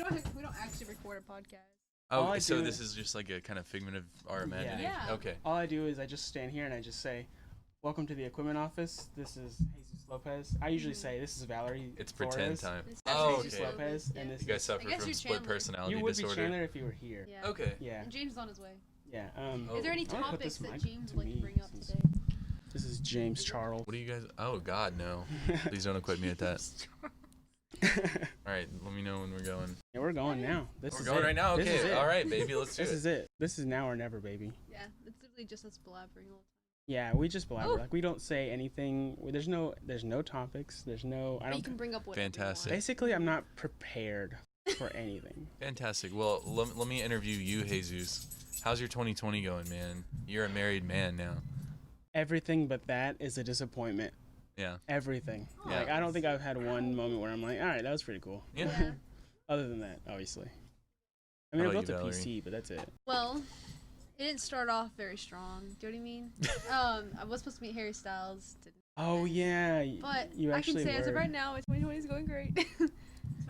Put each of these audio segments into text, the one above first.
don't actually record a podcast. Oh, so this is just like a kind of figment of our imagination. Yeah. Okay. All I do is I just stand here and I just say, "Welcome to the equipment office. This is Jesus Lopez." I usually say, "This is Valerie." It's Flores. pretend time. Oh, okay. Jesus Lopez, and this You guys is... suffer from split personality You would disorder. be Chandler if you were here. Yeah. Okay. Yeah. And James is on his way. Yeah. Is there any I'm gonna put topics this that mic James to would like to me bring up since- today? This is James Charles. What do you guys? Oh God, no! Please don't acquit me at that. All right, let me know when we're going. Yeah, we're going now. We're going right now. This is Okay. it. All right, baby. Let's do This it. is it. This is now or never, baby. Yeah, it's literally just us blabbering all Yeah, we just blabber. Oh. Like we don't say anything. There's no topics. There's no. I the time. But you don't. can bring up whatever Fantastic. Basically, I'm not prepared for anything. Fantastic. Well, let me interview you, Jesus. How's your 2020 going, man? You're a married man now. Everything but that is a disappointment. Yeah. Everything. Yeah. Like I don't think I've had one moment where I'm like, all right, that was pretty cool. Yeah. Yeah. Other than that, obviously. I mean, How I about built you, a Valerie? PC, but that's it. Well, it didn't start off very strong. Do you know what I mean? I was supposed to meet Harry Styles. Didn't. Oh yeah. But you I can actually say as of were. right now, 2020 is going great.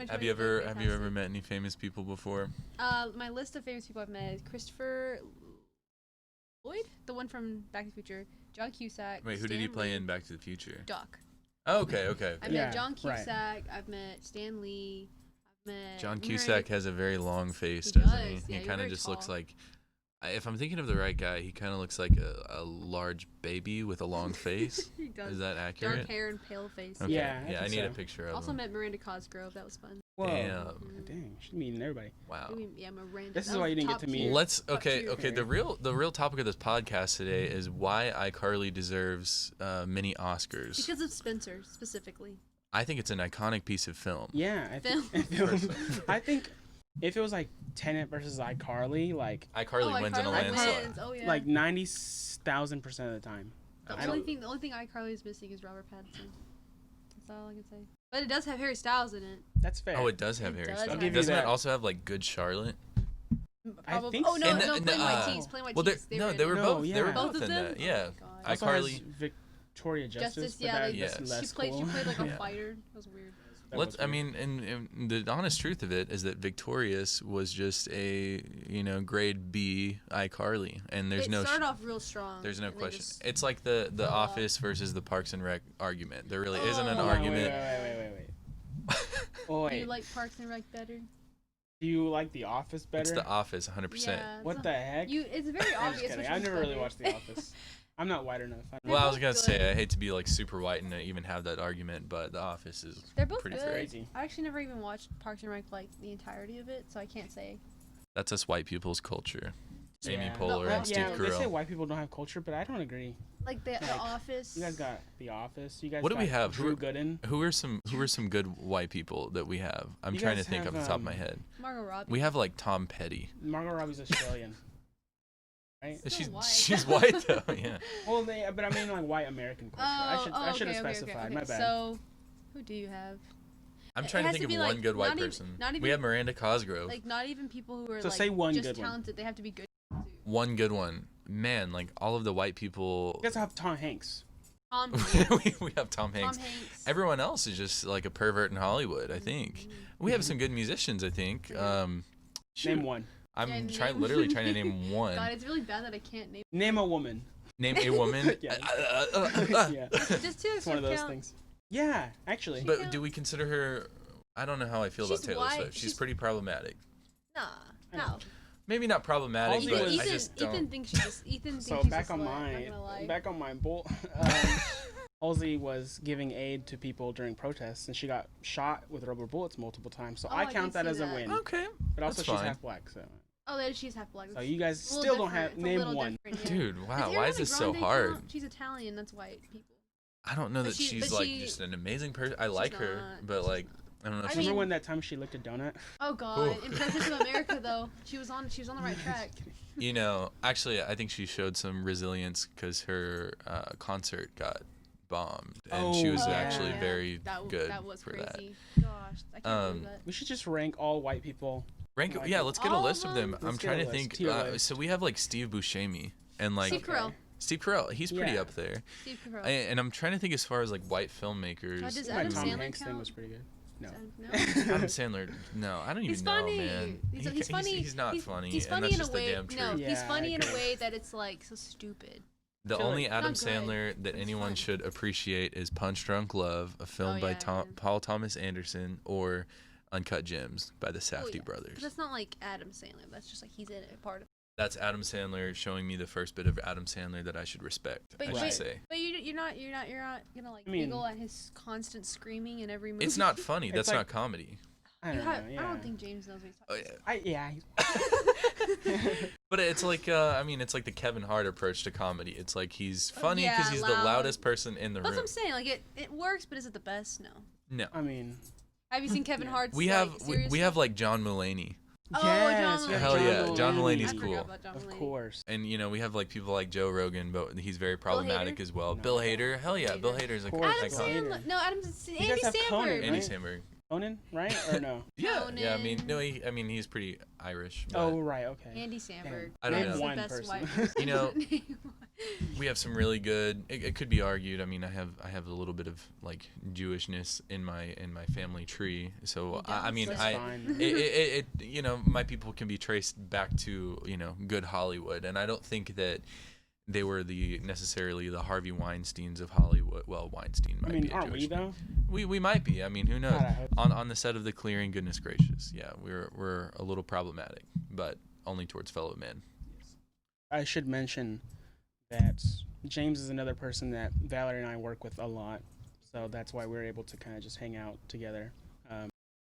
Have you ever met any famous people before? My list of famous people I've met is Christopher Lloyd, the one from Back to the Future, John Cusack. Wait, who did he Stan play Lee, in Back to the Future? Doc. Oh, okay. I've Yeah, met John right. Cusack. I've met Stan Lee. I've met John Mary- Cusack has a very long face, He doesn't does, he? yeah, He you're kind of very just looks tall. like, if I'm thinking of the right guy, he kind of looks like a large baby with a long face. He does. Is that accurate? Dark hair and pale face. Okay. Yeah, I I think need a so. picture of Also him. met Miranda Cosgrove. That was fun. Whoa. Damn. Dang, she's meeting everybody. Wow. Yeah, Miranda. This is that why was you didn't get top to meet- tier. Let's Top okay. tier. The real topic of this podcast today is why iCarly deserves many Oscars. Because of Spencer specifically. I think it's an iconic piece of film. Yeah, I think if it was like Tenet versus iCarly, like iCarly wins in a landslide. wins. Oh yeah. like 90,000% of the time. the I only don't- thing iCarly is missing is Robert Pattinson. That's all I can say. But it does have Harry Styles in it. That's fair. Oh, it does have It Harry does Styles. have Harry Doesn't it Styles. also have like Good Charlotte? I Probably. think Oh no, so. And no, the- Plain no, White Tees. Plain White Well, Tees. they in were it. No, both. They yeah. were Both both of in them? that. Yeah. Oh my God. Also iCarly. has Victoria Justice, Justice, but yeah, that, they- Yes. that's less She played cool. like a Yeah. fighter. That was weird. That Let's. was I weird. mean, and the honest truth of it is that Victorious was just a grade B iCarly, and there's it no. started off real strong. There's no and then question. just- It's like the fell off. Office versus the Parks and Rec argument. There really isn't an Oh. Hold on, argument. Wait. Oh, Do wait. you like Parks and Rec better? Do you like The Office better? It's the Office, 100%. Yeah. What the heck? It's very I'm just obvious. kidding. which I've one's never really better. watched The Office. I'm not white enough. Well, I was both gonna good. say I hate to be like super white and even have that argument, but The Office is They're both pretty good. fair. crazy. I actually never even watched Parks and Rec like the entirety of it, so I can't say. That's us white people's culture. Amy Yeah. Poehler The and Steve Yeah, they say Carell. white people don't have culture, but I don't agree. Like the Office. You guys got The Office. You guys. What do we got have? Drew Gooden. Who are some good white people that we have? I'm You trying to guys think off have, the top of my head. Margot Robbie. We have like Tom Petty. Margot Robbie's Australian. Right? Still She's white. she's white though. Yeah. Well, but I mean like white American culture. I should have specified. My bad. So, who do you have? I'm It trying to has think to of be, one like, good white not even- person. not We even- have Miranda Cosgrove. Like not even people who are So like say one just good one. talented. They have to be good. Too. One good one. Man, like all of the white people. You guys have Tom Hanks. Tom Hanks. we have Tom Hanks. Tom Hanks. Everyone else is just like a pervert in Hollywood, I think. We have some good musicians, I think. Yeah. Shoot. Name one. I'm Yeah, literally trying to name one. God, it's really bad that I can't name. Name a woman. Name a woman. Yeah. Yeah. Just two. It's one of those things. Yeah, actually. But do we consider her? I don't know how I feel about She's Taylor white. Swift. She's She's- pretty problematic. Nah. I No. know. Maybe not problematic, Halsey but was- I just don't. Ethan thinks she's just. Ethan thinks So she's back a on slut, my not gonna lie. back on my bull. Halsey was giving aid to people during protests, and she got shot with rubber bullets multiple times. So Oh, I I count did that see as a that. win. Okay. But also that's she's fine. half black, so. Oh, there she's half black. So you guys It's a little still don't different. have It's a name little one. different, yeah. Dude, wow. Does Why is Ariana this so Grande hard? count? She's Italian. That's white people. I don't know But that she- she's but like she- just an amazing person. I like her, not. but She's like I don't know. I If mean- Remember when that time she licked a donut? Oh God! Ooh. In Presidents of America, though, she was on the right track. you know, actually, I think she showed some resilience because her concert got bombed, and she Oh, was yeah. actually Yeah. very good That was for crazy. that. Gosh, I can't believe that. We should just rank all white people. Rank, Like yeah, it. let's get a All list of of them. them? I'm Let's get trying a to list, think. tier list. So we have like Steve Buscemi and like Steve Carell. Steve Carell. He's pretty Yeah. up there. Steve Carell. And I'm trying to think as far as like white filmmakers. Does My Adam Tom Sandler Hanks thing count? was pretty good. No. No. Adam Sandler. No, I don't even He's know, funny. man. He's funny. He's not funny. He's and funny that's in a just the way. damn truth. No, he's Yeah, funny I in a agree. way that it's like so stupid. The feel only like- Adam Not good, Sandler that but it's anyone fun. should appreciate is Punch Drunk Love, a film Oh, by yeah, yeah. Paul Thomas Anderson, or Uncut Gems by the Safdie yeah. brothers. But that's not like Adam Sandler. That's just like he's in it, a part of. That's Adam Sandler showing me the first bit of Adam Sandler that I should respect. But I you- should say But you're not gonna like I mean- giggle at his constant screaming in every movie. it's not funny. It's That's like- not comedy. I You don't have, know. Yeah. I don't think James knows what he's Oh, talking yeah. Yeah. But it's like it's like the Kevin Hart approach to comedy. It's like he's funny yeah, because he's the loud. loudest person in the That's what room. I'm saying. Like it works, but is it the best? No. No, I mean, Have you seen Kevin Yeah. Hart's? we like, have serious we have stuff? like John Mulaney, Oh, yes, John we have Hell yeah, John Mulaney. Mulaney's I cool. forgot about John Of Mulaney. course. and we have like people like Joe Rogan, but he's very problematic Hader? as well. No. Bill Hader, hell yeah, Hader. Bill Hader's a Of course, Adam Bill icon. Hader. Sandler. No, Andy guys have Conan, Samberg. right? Andy Samberg. Conan, right? Or no? Yeah, I mean, Conan. no, he's pretty Irish. But Oh, right. Okay. Andy Samberg. I don't That's know. One the best person. white person. You know, Name we have some really good. It could be argued. I mean, I have a little bit of like Jewishness in my family tree. So I mean, That's I fine. it my people can be traced back to good Hollywood, and I don't think that they were necessarily the Harvey Weinsteins of Hollywood. Well, Weinstein might I mean, be a aren't Jewish we though? We might be. I mean, who knows? God, I hope On the set of The Clearing, goodness gracious, yeah, we're a little problematic, but only towards fellow men. I should mention that James is another person that Valerie and I work with a lot, so that's why we're able to kind of just hang out together.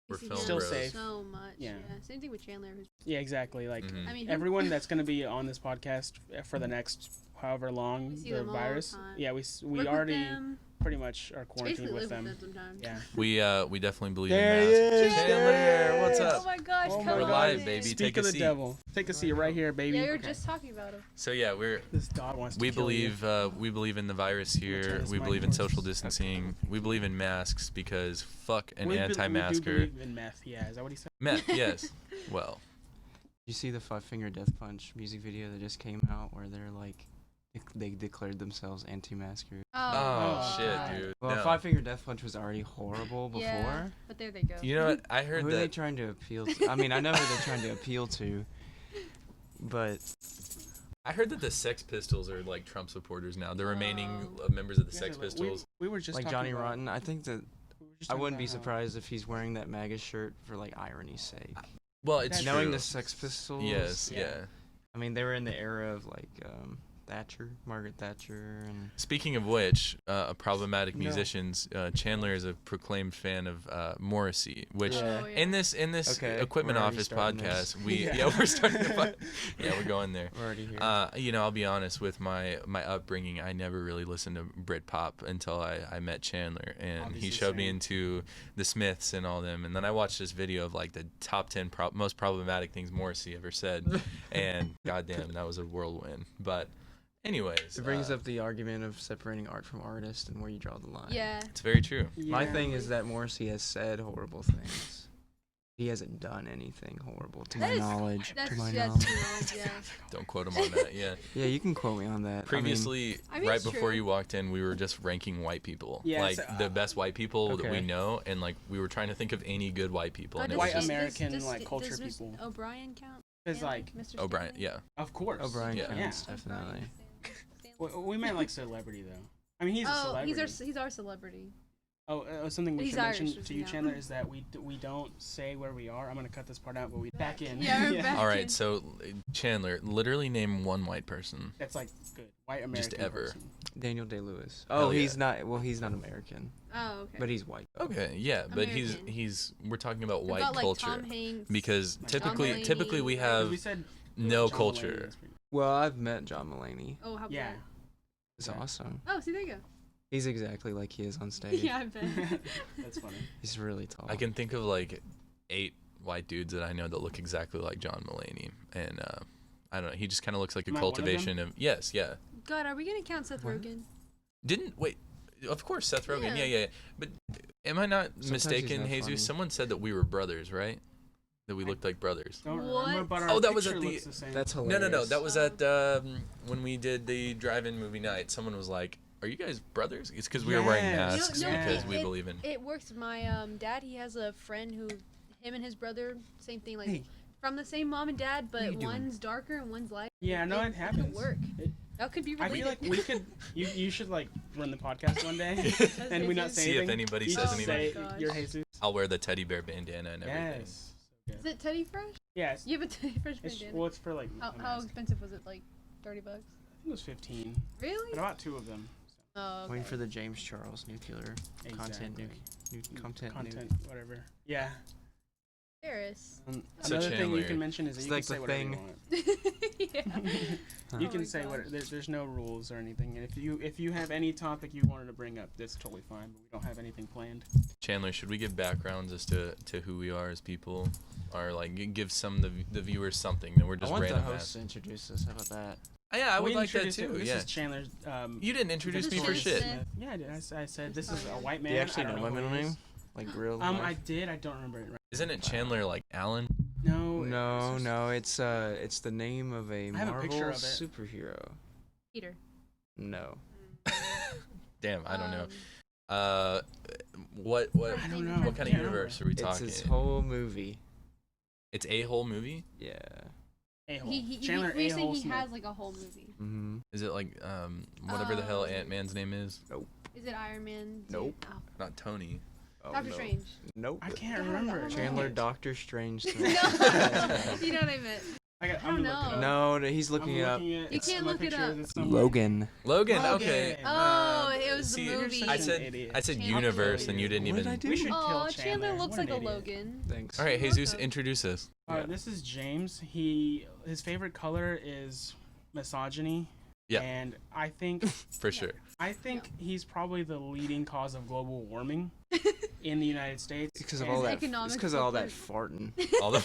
We're See film him Still bros. safe. So much. Yeah. Same thing with Chandler. Who's, Yeah, exactly. Like Mhm. I mean, who- everyone that's going to be on this podcast for the next however long We see the them all the virus. time. Yeah, we work with already them. pretty much are Basically quarantined with live them. with them sometimes. Yeah. We definitely believe There in he masks. is, Chandler, there he what's is. up? Oh my gosh, Oh come my We're on live, in. baby. Speak Take of a the seat. devil. Take a seat right here, baby. Yeah, we were Okay. just talking about him. So yeah, This dog wants to we kill you. believe in the virus here. Travis, We my believe in horse. social distancing. We believe in masks because fuck an We do anti-masker. believe in meth. Yeah, is that what he said? Meth, yes. Well, You see the Five Finger Death Punch music video that just came out where they're like, they declared themselves anti-maskers. oh shit, God. dude. Well, No. Five Finger Death Punch was already horrible before. Yeah, but there they go. You know what? I heard Who are they that. trying to appeal to? I mean, I know who they're trying to appeal to, but I heard that the Sex Pistols are like Trump supporters now. The remaining Oh. members of the Yeah, Sex but Pistols. We were just like talking Johnny about- Rotten, I think that we were just I talking wouldn't be about how- surprised if he's wearing that MAGA shirt for like irony's sake. Well, it's That's Knowing true. the Sex Pistols. Yes, Yeah. yeah. I mean, they were in the era of like Thatcher, Margaret Thatcher, and Speaking of which, problematic No. musicians. Chandler is a proclaimed fan of Morrissey, which Yeah. Oh, yeah. in this Okay, Equipment we're already Office starting this. podcast, we Yeah. we're starting to yeah, we're going there. we're already here. I'll be honest with my upbringing. I never really listened to Britpop until I met Chandler, and Obviously he showed me same. into the Smiths and all them. And then I watched this video of like the top 10 most problematic things Morrissey ever said, and goddamn, that was a whirlwind. But anyways, It brings up the argument of separating art from artist and where you draw the line. Yeah. It's very true. My Yeah. thing is that Morrissey has said horrible things. He hasn't done anything horrible, to That my is- knowledge. That's To my that's knowledge. too much. Yeah. Don't quote him on that. Yeah. Yeah, you can quote me on that. Previously, I mean, right it's before true. you walked in, we were just ranking white people, Yeah, like so, the best white people that we okay. know, and like we were trying to think of any good white people. But And it does was White he- just American, does- like, culture does Mr. people. O'Brien count? Because Stanley? like, Mr. O'Brien. Stanley? Yeah. of course. O'Brien Yeah. counts, O'Brien definitely. Stanley. We meant like celebrity though. I mean, he's a Oh, celebrity. he's our celebrity. Something we He's should mention Irish, to you, yeah. Chandler, is that we don't say where we are. I'm gonna cut this part out, but we back in. Yeah, we're back. All in. right, so Chandler, literally name one white person. That's like good white American. Just ever. person. Daniel Day-Lewis. Hell Oh, he's yeah. not. Well, he's not American, Oh, okay. but he's white. Though. Okay, yeah, but American. he's we're talking about What white about, like, culture Tom Hanks? because Like typically John Mulaney. we 'Cause have we said no John culture. Mulaney is pretty- Well, I've met John Mulaney. Oh, how Yeah. bad? He's Okay. awesome. Oh, see, there you go. He's exactly like he is on stage. Yeah, I bet. That's funny. He's really tall. I can think of like 8 white dudes that I know that look exactly like John Mulaney, and I don't know. He just kind of looks like a Am I one of them? cultivation of yes, yeah. God, are we gonna count Seth What? Rogen? Didn't wait. Of course, Seth Rogen. Yeah. Yeah. But am I not Sometimes he's mistaken, not Jesus? funny. Someone said that we were brothers, right? That we looked like brothers. Don't What? remember, but our Oh, that was picture at looks the same. That's No, hilarious. That was Oh. at when we did the drive-in movie night. Someone was like, are you guys brothers? It's because we were wearing Yes. masks No, because we believe in. It works. My dad, he has a friend who, him and his brother, same thing, like Hey. from the same mom and dad, What are but you doing? one's darker and one's lighter. Yeah, no, it happens. could work. It- That could be I related. feel like we could. You should like run the podcast one day, and we not say See if anything. anybody You says just anything. say Oh my gosh. you're Jesus. I'll wear the teddy bear bandana and everything. Yes. Is it Teddy Fresh? Yes. You have a Teddy Fresh It's, bandana. well, it's for like. How a mask. expensive was it? Like $30? I think it was 15, Really? but about 2 of them. Oh, okay. Waiting for the James Charles nuclear content. Exactly. New content. Content, whatever. Yeah. Paris. So Another thing Chandler- you can mention is that It's you like can say the whatever you thing. want. Yeah. You Oh can my say gosh. what. There's no rules or anything. And if you have any topic you wanted to bring up, that's totally fine. But we don't have anything planned. Chandler, should we give backgrounds as to who we are as people, or like give some the viewers something that we're I just want the random host to introduce us. How about that? Yeah, I would We like that introduced too. it. This Yeah. is Chandler's. You didn't introduce This me is for Chandler shit. Smith. Yeah, I did. I said this is Oh, a yeah. white man. Do you actually I don't know my who middle he is. name? Like real I life? did. I don't remember it right. Isn't it Chandler like Alan? No. No, it's the name of a I have a Marvel picture of it. superhero. Peter. No. Damn, I don't know. Um, What I don't know. what kind of Yeah. universe are we It's talking? his whole movie. It's a whole movie. Yeah. A-hole. He Chandler we say A-hole he Smith. has like a whole movie. Mm-hmm. Is it like whatever the hell Um, Ant-Man's name is? Is it Iron Man? Nope. Oh. Not Tony. Oh, Doctor no. Strange. Nope. I can't God, remember. I don't know. Chandler Doctor Strange. No, you know what I meant. I I don't know. No, he's looking it up. You can't look it up. Logan. Logan. Okay. Oh, it was the See, movie. I Such an said idiot. I said Chandler. universe, and you didn't What did even. I do? We should Oh, kill Chandler looks What like an a idiot. Logan. Thanks. All right, You're Jesus, welcome. introduce us. Yeah. This is James. His favorite color is misogyny. Yeah. And I think For sure. he's probably the leading cause of global warming in the United States. Because of And- all that. economics It's because of all that support. farting. All the.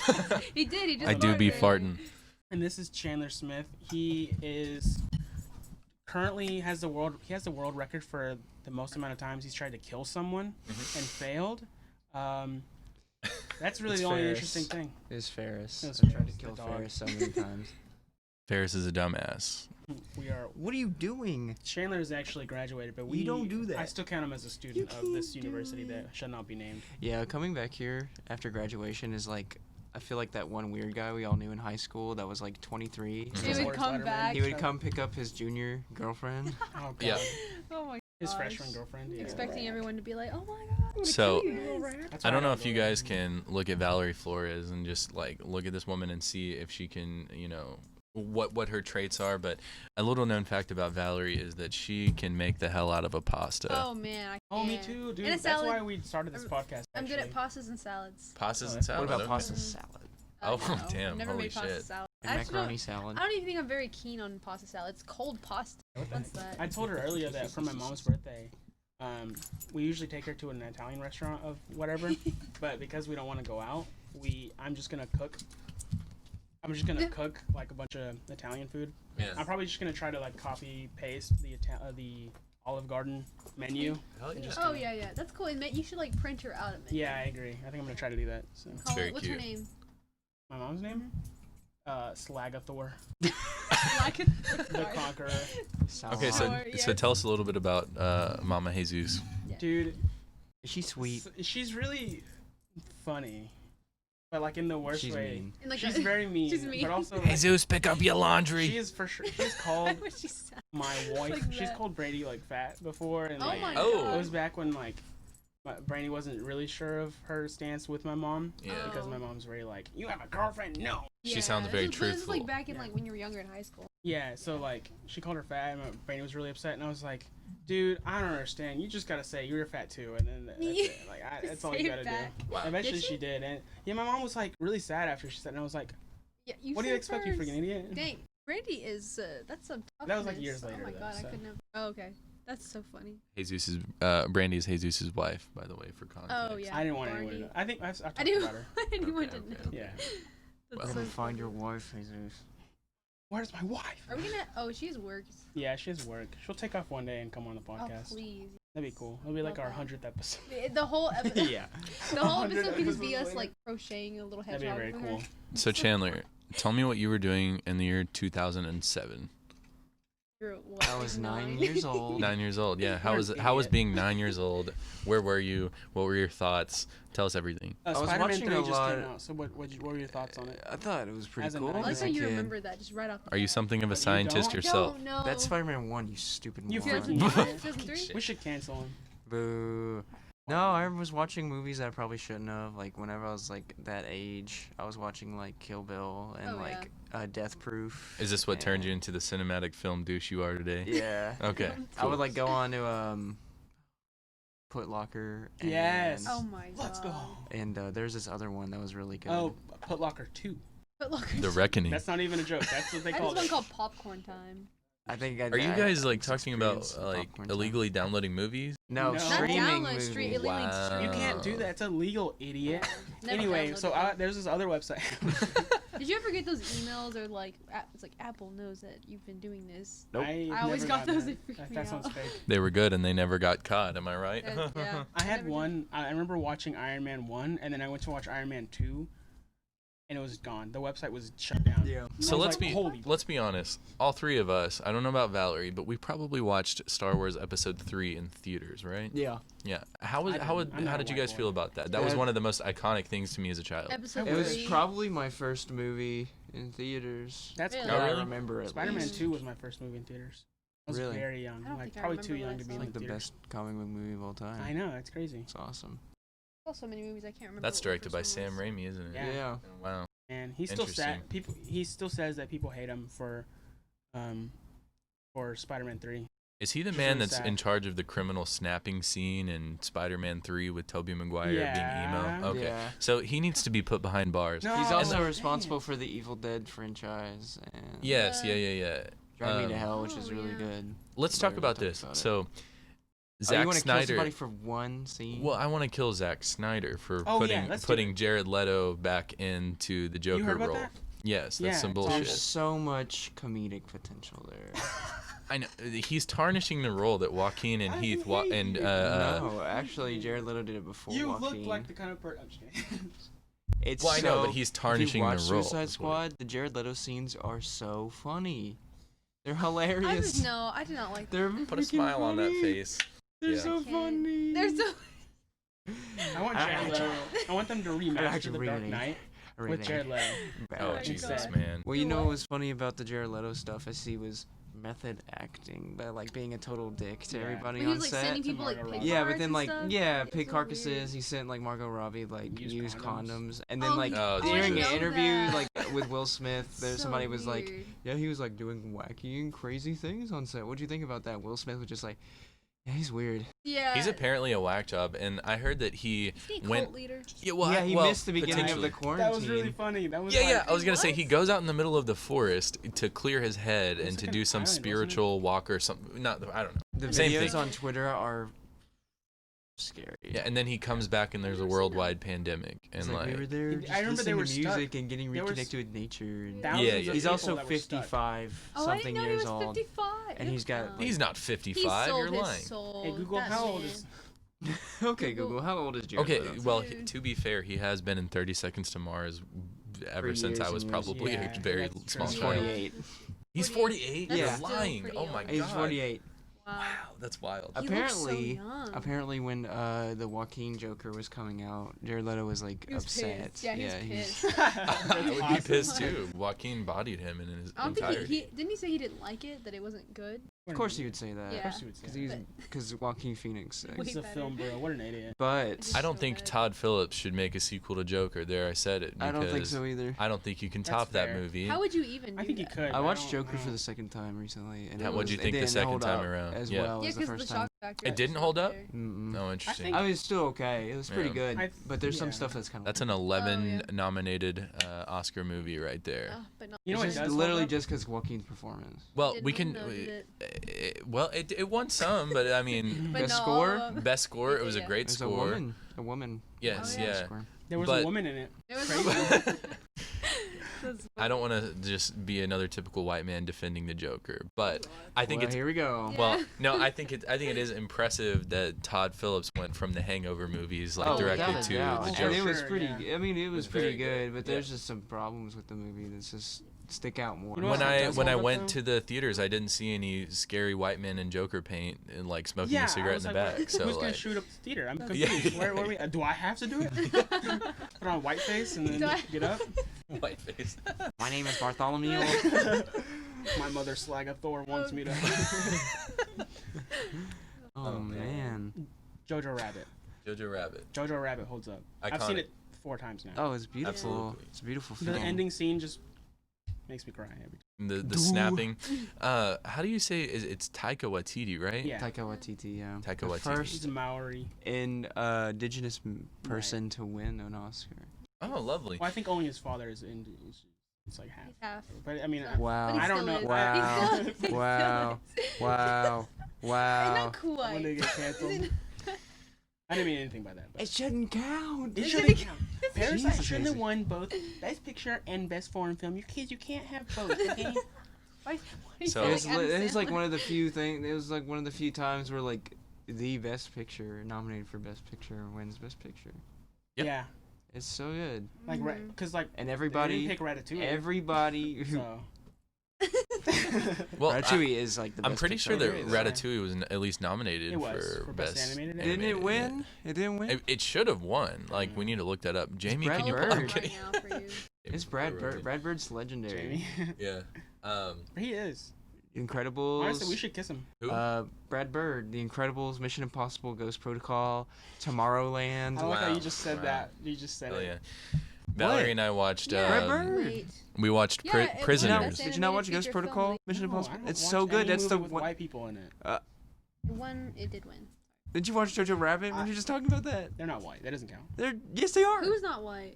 He did. He just. I do be farted. farting. And this is Chandler Smith. He is currently has the world record for the most amount of times he's tried to kill someone and failed. That's really It's the only Ferris. interesting thing. It's Ferris. It was I tried Ferris, to kill the dog. Ferris so many times. Ferris is a dumbass. We are What are you doing? Chandler is actually graduated, but You don't do that. I still count him as a student of this university that shall not be named. Yeah, coming back here after graduation is like, I feel like that one weird guy we all knew in high school that was like 23. Mhm. He would Morris come Letterman. back. He would come pick up his junior girlfriend. Oh god. Yeah. Oh my His gosh. freshman girlfriend. Yeah. Expecting everyone to be like, oh my god. I'm gonna So- kill you." That's I why don't know don't if you go there. guys can look at Valerie Flores and just like look at this woman and see if she can, what her traits are. But a little known fact about Valerie is that she can make the hell out of a pasta. Oh man. I Oh, me can't. too, dude. And a That's salad. why we started this podcast. I'm good at actually. pastas and salads. Pastas Oh, and that's- salad. What about okay. pasta Mhm. salad Oh, No, damn, Never holy made pasta shit. salad. and I actually macaroni don't, salad? I don't even think I'm very keen on pasta salad. It's cold pasta. What the What's heck? that? I told her earlier that for my mom's birthday, we usually take her to an Italian restaurant of whatever, but because we don't want to go out, I'm just gonna cook. I'm just gonna cook like a bunch of Italian food. Yeah. I'm probably just gonna try to like copy paste the Olive Garden menu. Hell and yeah. just Oh kinda- yeah, that's cool. You should like print her out a minute. Yeah, I agree. I think I'm gonna try to do that. So. Very What's her cute. name? My mom's name? Slagathor, Like the Conqueror. Okay, Sour, so yes. tell us a little bit about Mama Jesus. Dude, Is she sweet? she's really funny, but like in the worst She's way. mean. In, like, She's a- very mean, she's mean. but also like, Jesus, pick up your she laundry. is for sure. She's called What she said. my wife. Like She's that. called Brady like fat before, and Oh like, my Oh. god. it was back when like Brady wasn't really sure of her stance with my mom Yeah. because my mom's very like, you have a girlfriend? No. She sounds very This was truthful. like back in Yeah. like when you were younger in high school. Yeah, so like she called her fat, and Brady was really upset, and I was like, dude, I don't understand. You just gotta say you're fat too, and then that's it. Like that's all Say you it gotta back. do. Wow. Eventually Did she she? did, and yeah, my mom was like really sad after she said, it, and I was like, Yeah, what do you said expect, you first. freaking idiot? Dang, Brandy is that's some toughness. That was, like, years Oh later, my though, god, so. I could never. Oh, okay, that's so funny. Jesus is Brandy is Jesus' wife, by the way, for context. Oh yeah. I didn't want anyone to Barney. know. I think I've talked I didn't about her. want anyone Okay, to okay, know. okay. Yeah. That's Where so to find funny. your wife, Jesus? Where's my wife? Are we gonna? Oh, she's worked. Yeah, she has work. She'll take off one day and come on the Oh podcast. please. That'd be cool. It'll be like Love our that. 100th episode. The whole episode. Yeah. The whole 100 episode could just be episodes us later. like crocheting a little That'd hedgehog. be very for her. cool. So Chandler, tell me what you were doing in the year 2007. You're what, I was like 9 years old. 9 years old. Yeah. You're an How was idiot. being 9 years old? Where were you? What were your thoughts? Tell us everything. was Spider-Man watching 3 a just lot- came out. So what were your thoughts on it? I thought it was pretty As a cool. nine- I like as how a you kid. remember that just right off the Are you bat. something of Oh, a you scientist don't? yourself? Don't know. That's Spider-Man 1, you stupid You moron. fucking- 2003? We should cancel him. Boo. No, I was watching movies that I probably shouldn't have. Like, whenever I was, like, that age, I was watching, like, Kill Bill and, Oh, like, Death Proof. Is this what turned you and- into the cinematic film douche you are today? Yeah. Okay. I would, like, go on to, Put Locker. And, Yes. Oh my god. Let's go. And there's this other one that was really good. Oh, Put Locker 2. But look, The Reckoning. That's not even a joke. That's what they I just call one it. called Popcorn Time. I think Are you guys like it's talking about experienced like popcorn time. illegally downloading movies? No, No. Not streaming download, movies. stream, illegally Wow. stream. You can't do that. It's illegal, idiot. Never Anyway, downloaded so it. there's this other website. Did you ever get those emails or like it's like Apple knows that you've been doing this? Nope. I always never got those, That, they freak that, me that sounds out. fake. They were good and they never got caught. Am I right? Yeah. I had never did. one. I remember watching Iron Man 1, and then I went to watch Iron Man 2, and it was gone. The website was shut down. Yeah. So I was let's like, be holy- let's be honest. All three of us. I don't know about Valerie, but we probably watched Star Wars Episode 3 in theaters, right? Yeah. Yeah. How I did you not a guys white feel boy. about that? That was Yeah. one of the most iconic things to me as a child. Episode It was 3. probably my first movie in theaters. That's Really? cool. Oh, that really? I remember at Spider-Man least. 2 was my first movie in theaters. I was Really? very young. I don't Like, think I probably too remember young that to be song. in Like the theaters. best comic book movie of all time. I know, it's crazy. It's awesome. So many movies I can't remember. That's what the directed by first Sam one was. Raimi, isn't it? Yeah. Yeah. Wow. And he still Interesting. he still says that people hate him for Spider-Man 3. Is he the Which is man really that's sad. in charge of the criminal snapping scene in Spider-Man 3 with Tobey Maguire Yeah. being emo? Okay. Yeah. So he needs to be put behind bars. No, He's Oh, also dang responsible it. for the Evil Dead franchise and Yes, Yeah. yeah. Drive Me to um, Hell, which is Oh, really yeah. good. Let's talk Later about we'll this. talk about it. So, Oh, you Zack want to kill Snyder. somebody for one scene? Well, I want to kill Zack Snyder for Oh, yeah, let's do putting it. Jared Leto back into the Joker You heard about role. that? Yes, that's Yeah, some it's bullshit. There's so much comedic potential there. I know he's tarnishing the role that Joaquin and I Heath hate and you. No, actually, Jared Leto did it before You Joaquin. look like the kind of person. I'm just kidding. It's well, I know, but so- he's if you tarnishing the watch role. Suicide is what- Squad, the Jared Leto scenes are so funny. They're I hilarious. just no, I did not like They're Put a freaking smile on that funny. face. They're Yeah. so Can't- funny. They're so. I want Jared Leto. I want them to remaster actually The Dark really- Knight with Really Jared Leto. bad. Oh my Jesus, God. man. Well, you know What? what was funny about the Jared Leto stuff is he was method acting, by like being a total dick to Yeah. everybody He was on like set. sending To people like Margot pig Robbie. Yeah, but parts then and like stuff. yeah, It's pig so carcasses. weird. He sent like Margot Robbie like Used used condoms. condoms, and then Oh, like Oh, I during didn't an know interview that. like with Will Smith, there So somebody was like, weird. yeah, he was like doing wacky and crazy things on set. What'd you think about that? Will Smith was just like, yeah, he's weird. Yeah. He's apparently a whack job, and I heard that he Is he a went. cult leader? Yeah, well, yeah, he well, missed the beginning of the potentially. quarantine. That was really funny. That was Yeah, like, yeah. I was gonna say What? he goes out in the middle of the forest to clear his head It was and to like do an some island, wasn't it? spiritual walk or something. Not, I don't know. The Same videos thing. on Twitter are scary. Yeah, and then he comes back and there's a never seen worldwide pandemic, It's and like, we were like, there I just remember they listening were to stuck. music and getting There was reconnected with nature. And thousands Yeah, of yeah. he's people also that were stuck. 55 Oh, I didn't something know he years was old. 55. and he's got, Wow. like- he's not He 55. sold You're his lying. soul. Hey, Google, That how old man. is? Okay, Google. Google, how old is Jared Okay, Leto? well, Dude. to be fair, he has been in 30 Seconds to Mars ever For since years I was and years. probably Yeah, a very that's small true. He's child. 48. He's 48. That's You're Yeah. still lying. pretty Oh my young. god. He's 48. Wow. Wow, that's wild. He looks Apparently- so young. Apparently, when the Joaquin Joker was coming out, Jared Leto was like He was upset. pissed. Yeah, he was he's- pissed. I would be awesome. pissed too. Joaquin bodied him in his I don't think entirety. he didn't he say he didn't like it, that it wasn't good. Of course, he would say that. Yeah. Of course he would say But- Because Joaquin Phoenix. Way He's a better. film bro. What an idiot. But I don't so think bad. Todd Phillips should make a sequel to Joker. There, I said it. I don't think because so either. I don't think you can That's top that fair. movie. How would you even do I think he that? could. I watched don't- Joker I for the don't- second time recently, and How- it what'd you was- think it the didn't second hold time up around? as Yeah. well Yeah, as the because of the first time. shock factor. It didn't hold up? Mm-mm. No, interesting. think- I was still okay. It was pretty Yeah. good, I- but there's some yeah. stuff that's kind of. That's an 11 nominated Oscar movie right there. Oh, but not You know what It's does just hold literally up? just because Joaquin's performance. Well, Didn't we win can. though, did Well, it won some, but I mean, But Best no, score? best score. It was a Yeah. great There's score. a woman. Yes, Oh, yeah. yeah. Score. There was But- a woman in it. It was Crazy. That's I don't want to just be another typical white man defending the Joker, but I think Well, it's here we go. Yeah. well, no, I think it is impressive that Todd Phillips went from the Hangover movies like Oh, directed without a to doubt. the And Joker. it was Sure, pretty. yeah. I mean, it was was very pretty good, but Yeah. there's just some problems with the movie. That's just stick out more. You know When what I does when I hold up, went though? to the theaters, I didn't see any scary white men in Joker paint and like smoking Yeah, a cigarette in the back. Who's So gonna like, shoot up the theater? I'm That's- confused. Yeah. Where we? Do I have to do it? Put on white face and Do then I- get up. white face. My name is Bartholomew. My mother slag of Thor wants me to. Oh man. Jojo Rabbit. Jojo Rabbit. Jojo Rabbit holds up. I've seen Iconic. it 4 times now. Oh, it's beautiful. Absolutely. It's a beautiful The film. ending scene just makes me cry every time. The Doo. snapping. How do you say it's Taika Waititi, right? Yeah. Taika Waititi, yeah. Taika The Waititi. She's first a Maori. indigenous person to win an Oscar. Oh, lovely. Well, I think only his father is Indian. It's like half. He's half. But I mean, Wow. But he I don't still know. is. Wow. He still is. Wow. Wow. Wow. Not quite. when they get canceled. I didn't mean anything by that. But It shouldn't count. it shouldn't count. Parasite Jesus, shouldn't have Casey. won both Best Picture and Best Foreign Film. You kids, you can't have both. Okay? Why you So- feel It was, Adam it was like Sandler? one of the few things. It was like one of the few times where like the Best Picture nominated for Best Picture wins Best Picture. Yep. Yeah. It's so good, Like, Mhm. because like and they everybody, didn't pick Ratatouille. everybody who So. Well, Ratatouille is like the best I'm pretty picture sure that It is, Ratatouille was at least nominated It was for Best best. Animated. Didn't it animated, win? It didn't win. It should have won. Like we need to look that up. Jamie, Brad can you? Bird. I'm Right kidding. now for you. It's Brad Bird. Brad Bird's legendary. Jamie. Yeah. He is. Incredibles. Honestly, we should kiss him. Who? Brad Bird, The Incredibles, Mission Impossible, Ghost Protocol, Tomorrowland. I like how Wow. you just said Wow. that. You just said Oh it. yeah. Valerie and I watched. Yeah. Brad Bird. Wait. We watched Yeah, it won Prisoners. Best Did you not watch Animated Ghost Feature Film. Protocol? Mission No, I Impossible. don't It's watch so good. any That's the movie with one. white people in it. It did win. Did you watch Jojo Rabbit? I- When you're just talking about that, They're not white. That doesn't count. they're yes they are. Who's not white?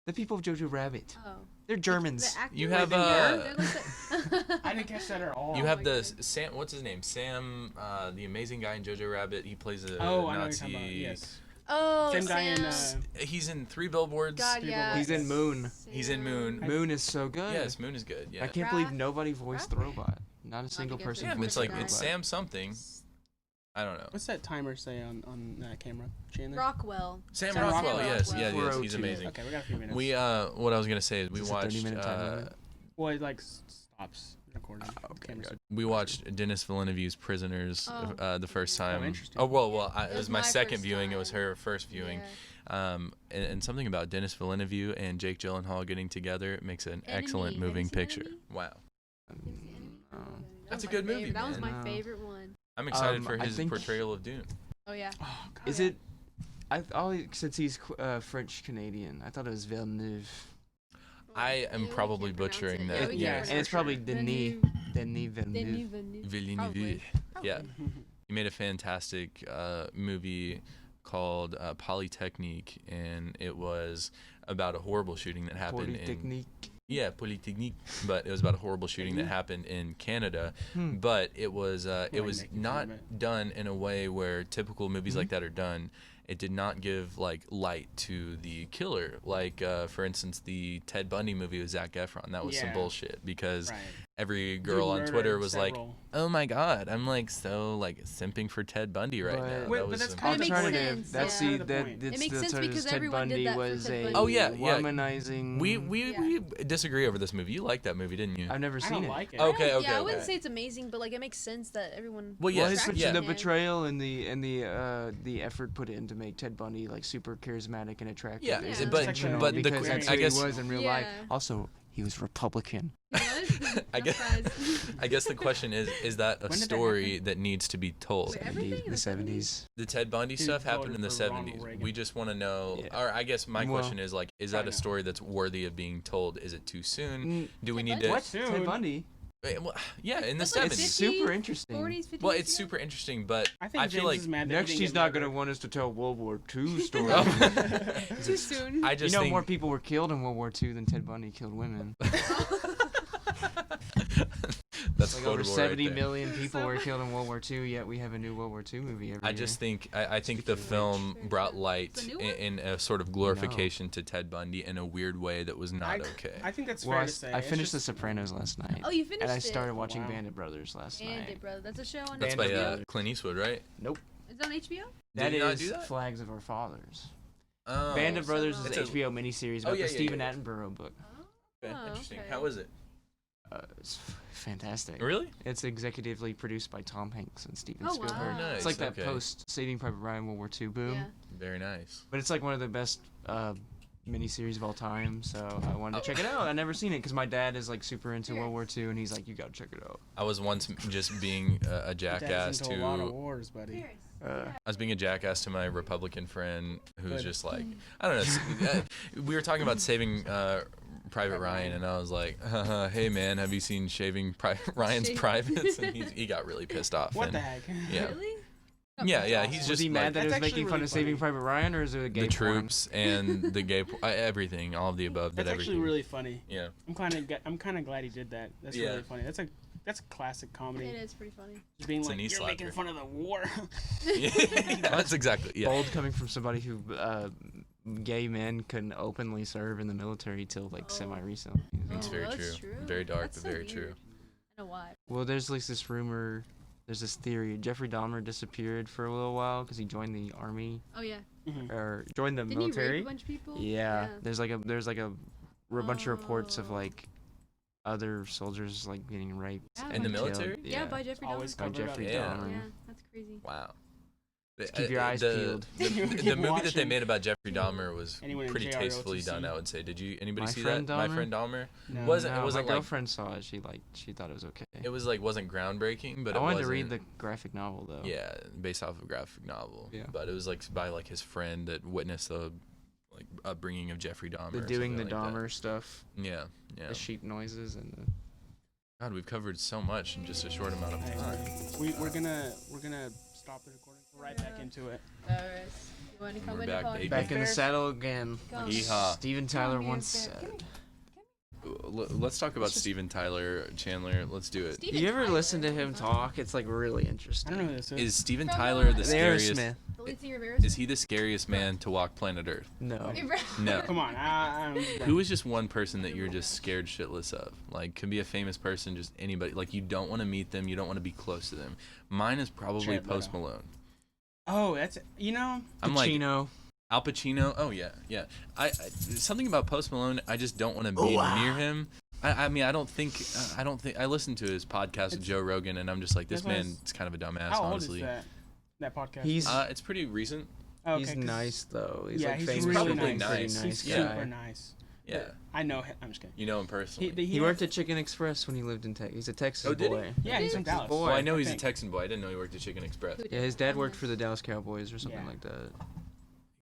The people of Jojo Rabbit. Oh. They're Germans. The actor? You have, They're like the- I didn't catch that at all. You Oh have my the God. Sam. What's his name? Sam, the amazing guy in Jojo Rabbit. He plays a Oh, I know what Nazi. you're talking about. Yes. Oh, Same guy in. Sam. He's in 3 Billboards. God, People yeah. like He's in that. Moon. He's in Moon. Sam. Moon is so good. Yes, Moon is good. Yeah. I can't believe Raph- nobody voiced the Raph? robot. Not a single guess person. Yeah, it's but it's voiced like the it's robot. Sam something. I don't know. What's that timer say on that camera? Chandler? Rockwell. Sam Sam Rockwell. Rockwell. Yes, Rockwell. yes, he's 402. amazing. Okay, we got a few minutes. We what I was gonna say is we Is this a watched 30-minute time limit? Well, it like stops recording. okay, Camera's- gotcha. we watched Dennis Villeneuve's Prisoners Oh. the first time. interesting. Oh well, It it was was my my second first viewing. It was time. her first viewing. Yeah. And something about Dennis Villeneuve and Jake Gyllenhaal getting together makes an excellent Enemy. moving Have you seen picture. Enemy? Wow. Oh. That That's was a my good movie, favorite. That was man. my No. favorite one. I'm excited for I his think- portrayal of Dune. Oh yeah. Oh, God. Is yeah. it? Since he's French Canadian, I thought it was Villeneuve. I am Yeah, we probably can't pronounce butchering it. that. Yeah, we Yeah, can't and it's pronounce probably it. Denis Denis Villeneuve. Villeneuve. Villeneuve. Yeah. Probably. He made a fantastic movie called Polytechnique, and it was about a horrible shooting that happened in Polytechnique. Polytechnique, but it was about a horrible shooting that happened in Canada. Hmm. But it was Like not making fun of it. done in a way where typical movies like that are done. It did not give like light to the killer. Like for instance, the Ted Bundy movie with Zac Efron. That was some Yeah. bullshit because Right. every Dude girl on murdered Twitter was like, several. "Oh my God, I'm like so like simping for Ted Bundy right But- now." Wait, that but was that's some- kinda makes Alternative. sense, That's yeah. the That's the that point. it's It makes the sense sort of because Ted everyone did Bundy that for was Ted a Bundy. Oh, yeah, yeah. womanizing. we disagree over this movie. You liked that movie, didn't you? I've never I seen don't it. like it. Okay, Yeah, okay, I wouldn't okay. say it's amazing, but like it makes sense that everyone. Well, Well, yes, his yeah. the betrayal and the effort put in to make Ted Bundy like super charismatic and attractive. Yeah, is Yeah. but intentional but the because that's I who guess he was in real life. Yeah. Also, he was Republican. I guess I guess the question is that a When did that story happen? that needs to be told? Wait, everything in The the 70s. The Ted Bundy He stuff happened voted in the for Ronald 70s. Reagan. We just want to know, Yeah. or I guess my Well, question is like, is that I a know. story that's worthy of being told? Is it too soon? Mm, Do we Ted need Bundy? to? What? Soon. Ted Bundy. Well, yeah, in the That's like 70s. It's 50s, super interesting. 40s, 50s. Well, it's ago? super interesting, but I think I feel James like is mad that Next, he he's didn't not get gonna murdered. want us to tell World War II stories. Too soon. I just you know, think more people were killed in World War II than Ted Bundy killed women. that's Like over quotable 70 right there. million people were killed in World War II, yet we have a new World War II movie every I year. just think I think the Speaking of film which- brought light The new in one? a sort of glorification to Ted Bundy in a weird way that was not okay. I think that's Well, fair I, to say. I It's finished The just- Sopranos last night. Oh, you finished and I it. started watching Wow. Bandit Brothers last And night. it, bro. That's a show on That's Bandit by HBO. Brothers. Clint Eastwood, right? Nope. It's on HBO. That Did he not is do that? Flags of Our Fathers. Oh, Bandit so Brothers no. is It's an a- HBO miniseries Oh, about yeah, the yeah, Stephen yeah. Attenborough book. okay, Oh, interesting. okay. How was it? It's fantastic. Really? It's executively produced by Tom Hanks and Steven Oh, Spielberg. wow. Nice. It's like that Okay. post Saving Private Ryan World War II boom. Yeah. Very nice. But it's like one of the best miniseries of all time, so I wanted to check it out. I've never seen it because my dad is like super into World War II, and he's like, "You gotta check it out." I was once just being a jackass Dad's into a lot of to. wars, buddy. Uh, I was being a jackass to my Republican friend who was Good. just like, I don't know. We were talking about Saving Private Ryan, and I was like, "Hey man, have you seen Ryan's Shaving. Privates?" And he got really pissed off. What and, the heck? Yeah. Really? Yeah. He's was just he mad like, that it was That's making actually fun really of Saving funny. Private Ryan, or is it a gay the porn? troops and the gay, everything, all of the above. That's Did actually everything. really funny. Yeah. I'm kind of glad he did that. That's Yeah. really funny. That's a classic comedy. It is pretty funny. Just being It's a like, knee you're making slapper. fun of the war. Yeah. That's exactly. Yeah. Bold coming from somebody who gay men couldn't openly serve in the military till like Oh. semi-recently. That's Oh, very that's true. true. Very dark, That's but so very weird. true. I know why. Well, there's like this rumor, there's this theory. Jeffrey Dahmer disappeared for a little while because he joined the army Oh yeah. Mhm. or joined the Didn't he military. rape a bunch of people? Yeah, there's like a bunch of reports of Oh. like other soldiers like getting raped. Yeah, In the by- military? Yeah, by Jeffrey Always Dahmer. By covered up. Jeffrey Yeah. Dahmer. Yeah, that's crazy. Wow. Just keep your eyes the, peeled. The, Keep the movie that they watching. made about Jeffrey Dahmer was Anyone in pretty JROTC? tastefully done, I would say. Did anybody My see Friend that? My Dahmer? Friend Dahmer? No. Was it? No, It wasn't my like girlfriend saw it. She thought it was okay. it was like wasn't groundbreaking, but I it wanted to wasn't, read the graphic novel though. Yeah, based off of a graphic novel. Yeah. But it was like by like his friend that witnessed the like upbringing of Jeffrey Dahmer. The or doing the something like that. Dahmer stuff, Yeah. the sheep noises, and the God, we've covered so much in just a short amount of time. We're gonna stop the recording. We're right back into it. Alright. You want to come We're in back, and baby. back in the Bears. saddle again. Come. Yeehaw. Steven Tyler once said. Let's talk about Steven Tyler Chandler. Let's do it. Steven You ever Tyler. listen to him talk? It's like really I interesting. don't know who this is. Is Steven From, Tyler the The scariest? Aerosmith. The lead singer of Aerosmith? Is he the scariest man to walk planet Earth? No. No. Come on. Who is just one person that you're just scared shitless of? Like, could be a famous person, just anybody. Like, you don't want to meet them, you don't want to be close to them. Mine is probably Jared Post Leto. Malone. Oh, that's I'm like Pacino. Al Pacino. Oh yeah. I something about Post Malone. I just don't want to be near him. I mean, I don't think. I listened to his podcast with Joe Rogan, and I'm just like, this That's why man's kind of a dumbass, how old honestly. is that podcast? He's It's pretty recent. Oh, okay, he's 'cause nice though. He's yeah, like he's famous really for probably being a pretty nice. nice He's guy. super nice. Yeah. I know him. I'm just kidding. You know him personally. He worked at Chicken Express when he lived in Texas. He's a Texas Oh, did he? boy. Yeah, he's from Dallas. Boy. Well, I know he's a think. Texan boy. I didn't know he worked at Chicken Express. Yeah, his dad worked for the Dallas Cowboys or something Yeah. like that.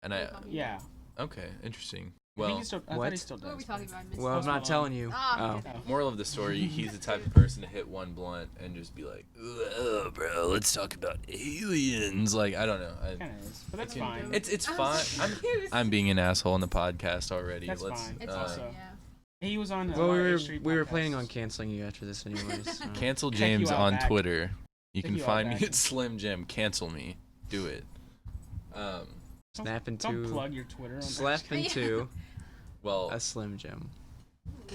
And I. Yeah. Okay, interesting. I think Well, he still, I what? thought he still What are we does. talking about? I missed Well, it. I'm Post not Malone. telling you. Ah, Oh. okay. moral of the story: he's the type of person to hit one blunt and just be like, "Ugh, bro, let's talk about aliens." Like, I don't know. Kind of is, but that's It's- fine. It's I was fine. so I'm confused. being an asshole on the podcast already. That's Let's fine. It's uh, also, so- yeah. He was on. Well, we were H3 we were podcast. planning on canceling you after this anyways. so. cancel Check James you out on back. Twitter. You Check can you out find me back. at Slim Jim. Cancel me. Do it. Snap Don't into plug your Twitter. On slap into Well, a Slim Jim,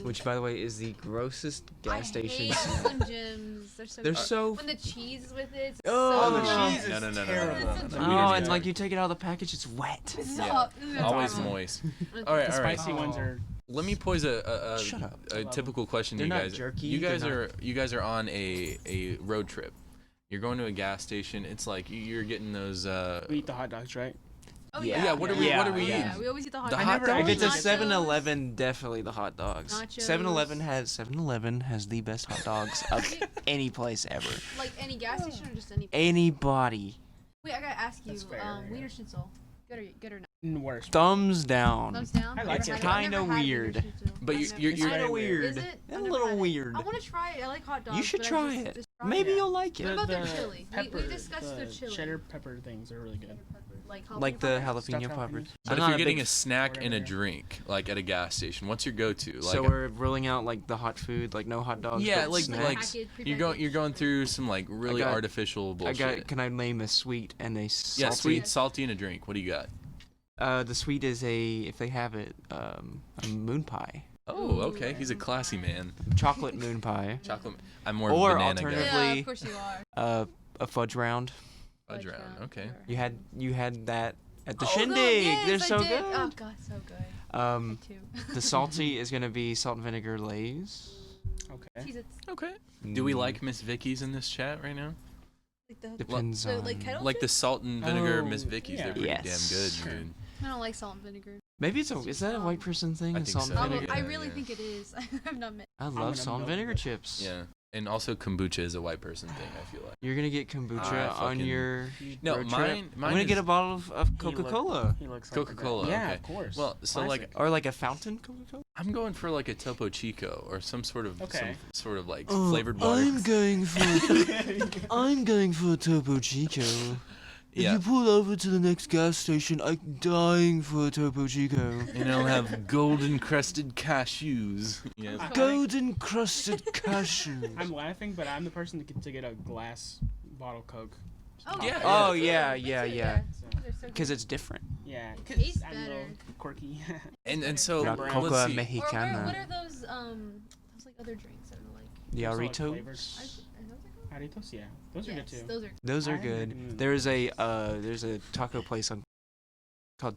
which by the way is the grossest gas station. I hate Slim Jims. They're so. They're gross. so. When the cheese is with it. It's Oh, so the gross. cheese is No, no, no, no, terrible. no, no, no. Oh, We and just- like you take it out of the package, it's wet. Stop. That's always horrible. moist. Okay. All right, The all right. spicy ones are. Let me pose a Shut up. a typical question to They're you not guys. jerky, You guys they're are on a road trip. You're going to a gas station. It's like you're getting those. We eat the hot dogs, right? Oh, Yeah. Yeah, what are we? Yeah, What are we yeah. Yeah, eating? we always eat the hot The dogs. hot dogs? If it's a Nachos. 7-Eleven, definitely the hot dogs. Nachos. 7-Eleven has the best hot dogs of any place ever. Like any gas station or just any. Anybody. Wait, I gotta ask you. That's fair, yeah. Wiener Schnitzel. Good or not? Worse. Thumbs down. Thumbs down. I like Never it. had Kinda I've never had weird. Wiener Schnitzel. But I've you're- never- you're- It's you're- kind of weird. Is it? A I've never little had it. weird. I want to try it. I like hot dogs. You should but try I've it. just tried Maybe it. you'll like What it. about their chili? Pepper, We discussed the the chili. cheddar pepper things are really good. Like Like the jalapeno jalapeno Stuffed poppers. jalapenos. But I'm if not you're a getting big a snack and a whatever. drink, like at a gas station, what's your go-to? Like, So we're ruling out like the hot food, like no hot dogs. yeah, but like snacks. you're going through some like really got- artificial I bullshit. got. Can I name a sweet and a salty? Yeah, sweet, salty, and a drink. What do you got? The sweet is if they have it, a moon pie, Oh, okay. He's a classy man. chocolate moon pie, Chocolate. I'm more Or banana alternative- guy. Yeah, of course you are. a fudge round. Fudge round. Okay. sure. You had that at the Oh, shindig. yes, They're I so did. good. Oh god, so good. Um, Me too. the salty is gonna be salt and vinegar Lay's. Okay. Cheez-Its. Okay. Do we like Miss Vicky's in this chat right now? Like the Depends the, on. like kettle Like the chips? salt and vinegar Oh, Miss Vicky's. yeah. They're pretty Yes. damn Sure. good, dude. I don't like salt and vinegar. Maybe it's a. Is that a white person thing? I The think salt so, and Although vinegar. I yeah, really yeah. think it is. I've not met. I gonna love salt and milk vinegar it. chips. Yeah. And also kombucha is a white person thing, I feel like. You're gonna get kombucha I on fucking- your No, road mine trip. I'm gonna is get a bottle of He Coca-Cola. He looks like Coca-Cola, Yeah, okay. of course. Well, so like Classic. Or like a fountain Coca-Cola. I'm going for like a Topo Chico or some sort of Okay. like flavored water. going for I'm going for a Topo Chico. Yeah. pull over to the next gas station, I'm dying for a Topo Chico. And I'll have golden crusted cashews. Yes. I- Golden crusted cashew. I'm laughing, but I'm the person to get a glass bottle Coke. Oh Yeah, Oh, Me yeah, too, yeah, me too, yeah. So, Those are so good. Because it's different. yeah, Tastes because I'm a little better. quirky. And so La let's Coca see. Or Mexicana. what are those like other drinks that are like? The Also, like, Aritos. flavors. Are those called? Aritos, yeah, those are good Yes, too. those are. Those are I good. recommend There's a taco place called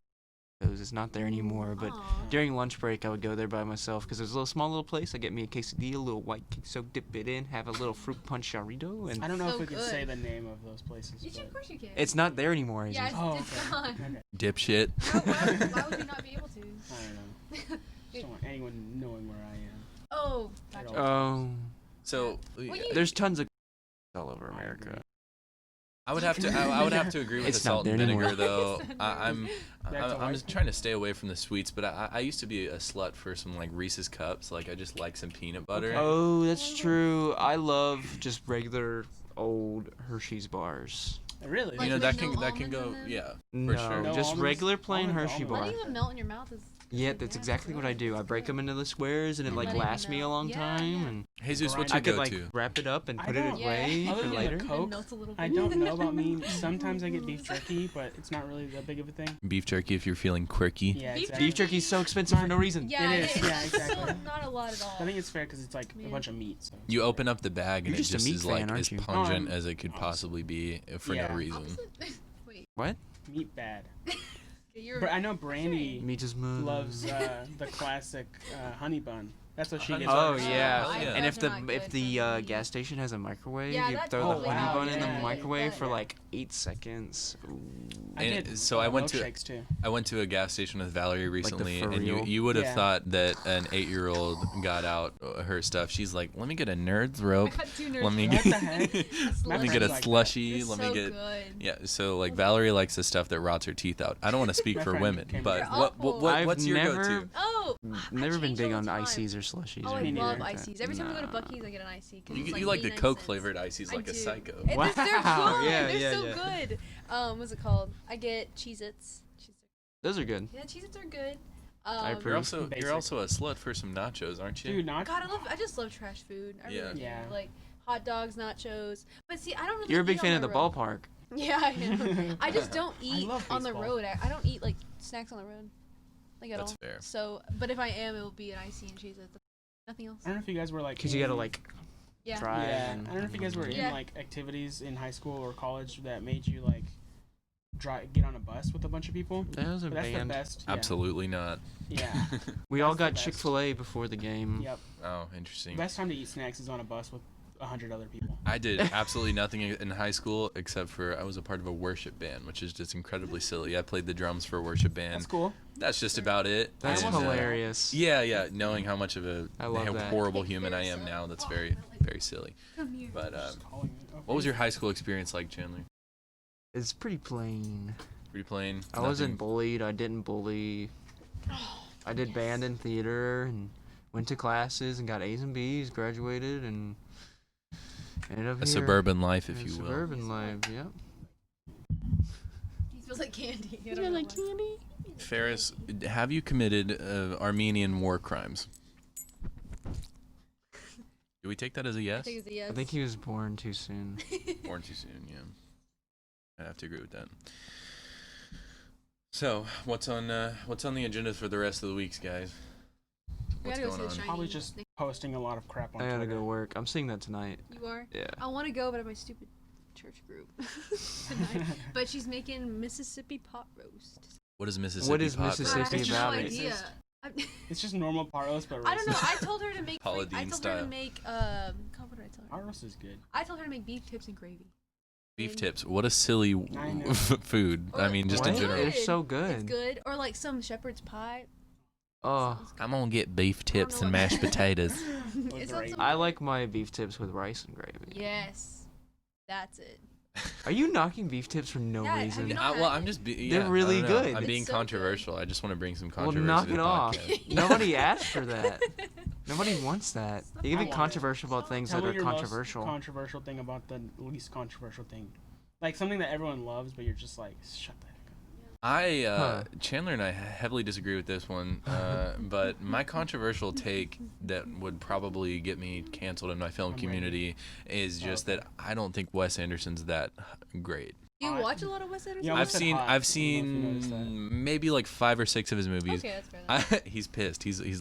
those. It's not there anymore, but Aw. during lunch break I would go there by myself because there's a small little place. I get me a quesadilla, a little white queso, dip it in, have a little fruit punch charrito, and I don't know So if we can say good. the name of those places. You should, but- of course you can. it's not there anymore. Is Yeah, it? it's, Oh, it's okay. gone. Okay. Dipshit. Why would you not be able to? I don't know. Just don't want anyone knowing where I am. Oh, gotcha. Oh, So Well, you- there's tons of all over America. I would have to agree with It's the not salt and there vinegar anymore. though. It's not I'm That's a I'm white just trying to stay away from the sweets, but I used to be a slut for some like Reese's cups. Like I just like some peanut butter. Okay. Oh, that's true. I love just regular old Hershey's bars. Really? Like You know with that no can go almonds in them? yeah. No, sure. No just almonds? regular plain Almonds are Hershey almonds. bar. Letting them melt in your mouth is. Yeah, that's exactly what I do. I break them into the squares, and it And like let it lasts me a melt. long Yeah, time. yeah. And Jesus, what's I your I could like go-to? wrap it up and I put it don't- away Other for than the later. Coke, It melts a little I bit. don't know about me. Sometimes I get beef jerky, but it's not really that big of a thing. Beef jerky if you're feeling quirky. Yeah, Beef exactly. Beef jerky's so expensive for no reason. Yeah, It is, it's yeah, exactly. so not a lot at all. I think it's fair because it's like Man. a bunch of meat. So You open up the bag and You're it just a just meat is fan, like aren't as you? pungent Um, as it could possibly be for Yeah. no reason. Opposite? Wait, What? meat bad. you're. But I know Brandy Meat is mother. loves the classic honey bun. That's what she Honey gets. bun. Oh hers. yeah. Oh, yeah. And if Those the are not if good the for me. gas station has a microwave, Yeah, you that throw the totally honey is. bun in Yeah, the microwave for yeah. like 8 seconds. Ooh. I And get so I went to- milkshakes too. I went to a gas station with Valerie recently, for and real? you would have Yeah. thought that an 8-year-old got out her stuff. She's like, let me get a nerd's I rope. got two nerds. Let me What get, the heck? let me My get a friend's like that. slushy. They're Let so me get good. yeah. So like Valerie likes the stuff that rots her teeth out. I don't want to speak My for friend women, came but They're what awful. I've what's your never- go-to? Oh, Never been changed big all on the time. ices or slushies. Oh, or I anything love like that. ices. Every time I go to Nah. Buc-ee's, I get an icy. 'Cause You, it's like you like the 89 Coke cents. flavored ices I like a do. psycho. They're Wow, good. yeah, They're yeah, so yeah. good. What's it called? I get Cheez-Its. Those are good. Yeah, Cheez-Its are good. I You're approve. also Basic. you're also a slut for some nachos, aren't you? Dude, not. God, I just love trash food. I Yeah. really do. Yeah. Like hot dogs, nachos. But see, I don't really. You're a big eat fan on of the road. ballpark. Yeah, I am. I just don't eat love on the baseball. road. I don't eat like snacks on the road, like at That's all. fair. So, but if I am, it will be an icy and Cheez-Its. Nothing else. I don't know if you guys were like. Because you gotta in- like Yeah. drive. Yeah, and- I don't know if you guys were Yeah. in like activities in high school or college that made you like get on a bus with a bunch of people. Those are But that's the banned. best. Yeah. Absolutely not. Yeah. We all That's the got best. Chick-fil-A before the game. Yep. Oh, interesting. Best time to eat snacks is on a bus with 100 other people. I did absolutely nothing in high school except for I was a part of a worship band, which is just incredibly silly. I played the drums for a worship band. That's cool. That's just about it. That's And, hilarious. yeah, knowing how much of a I love how that. horrible human I am now, that's very, very silly. Come here. But Just calling it. Okay. what was your high school experience like, Chandler? It's pretty plain. Pretty plain. I wasn't bullied. I didn't bully. I did band and theater and went to classes and got A's and B's, graduated, and ended up a here. suburban life, if in you will. Suburban life, yep. He smells like candy. I don't know why. candy? Ferris, have you committed Armenian war crimes? Do we take that as a I yes? think it's a yes. I think he was born too soon. Born too soon, yeah. I have to agree with that. So, what's on the agenda for the rest of the weeks, guys? We What's gotta go going see the on? Probably Chinese. just posting a lot of crap on I gotta Twitter. go work. I'm seeing that tonight. You are? Yeah. I want to go, but I'm my stupid church group tonight. But she's making Mississippi pot roast. What is Mississippi? What is pot God, I roast? Mississippi have no about it? idea. It's just normal pot roast, but roasted. I don't know. I told her to make. Paula I Deen told her to style. make. God, what did I tell her? Pot roast is good. I told her to make beef tips and gravy. Beef tips. What a silly I know. food. I mean, just in What? general. It's so good. It's good. Or like some shepherd's pie. Oh, I'm gonna get beef tips know and what mashed that- potatoes. It's great. not I like my beef tips with rice and gravy. Yes, that's it. Are you knocking beef tips for no Yeah, have reason? you not Well, had I'm it? just. They're really good. I'm It's being so good. controversial. I just want to bring some Well, controversy. knock to it the off. podcast. Nobody asked for that. Nobody wants that. You can I be want controversial about things Tell that me are your controversial. most controversial thing about the least controversial thing. Like something that everyone loves, but you're just like, shut the heck up. Chandler and I heavily disagree with this one, but my controversial take that would probably get me canceled in my film I'm ready. community is just that I don't think Wes Anderson's that great. Do you I- watch a lot of Wes Anderson? Yeah, I've almost said seen hot. I've I don't know if you noticed that. seen maybe like 5 or 6 of his movies. Okay, that's fair. He's pissed. He's he's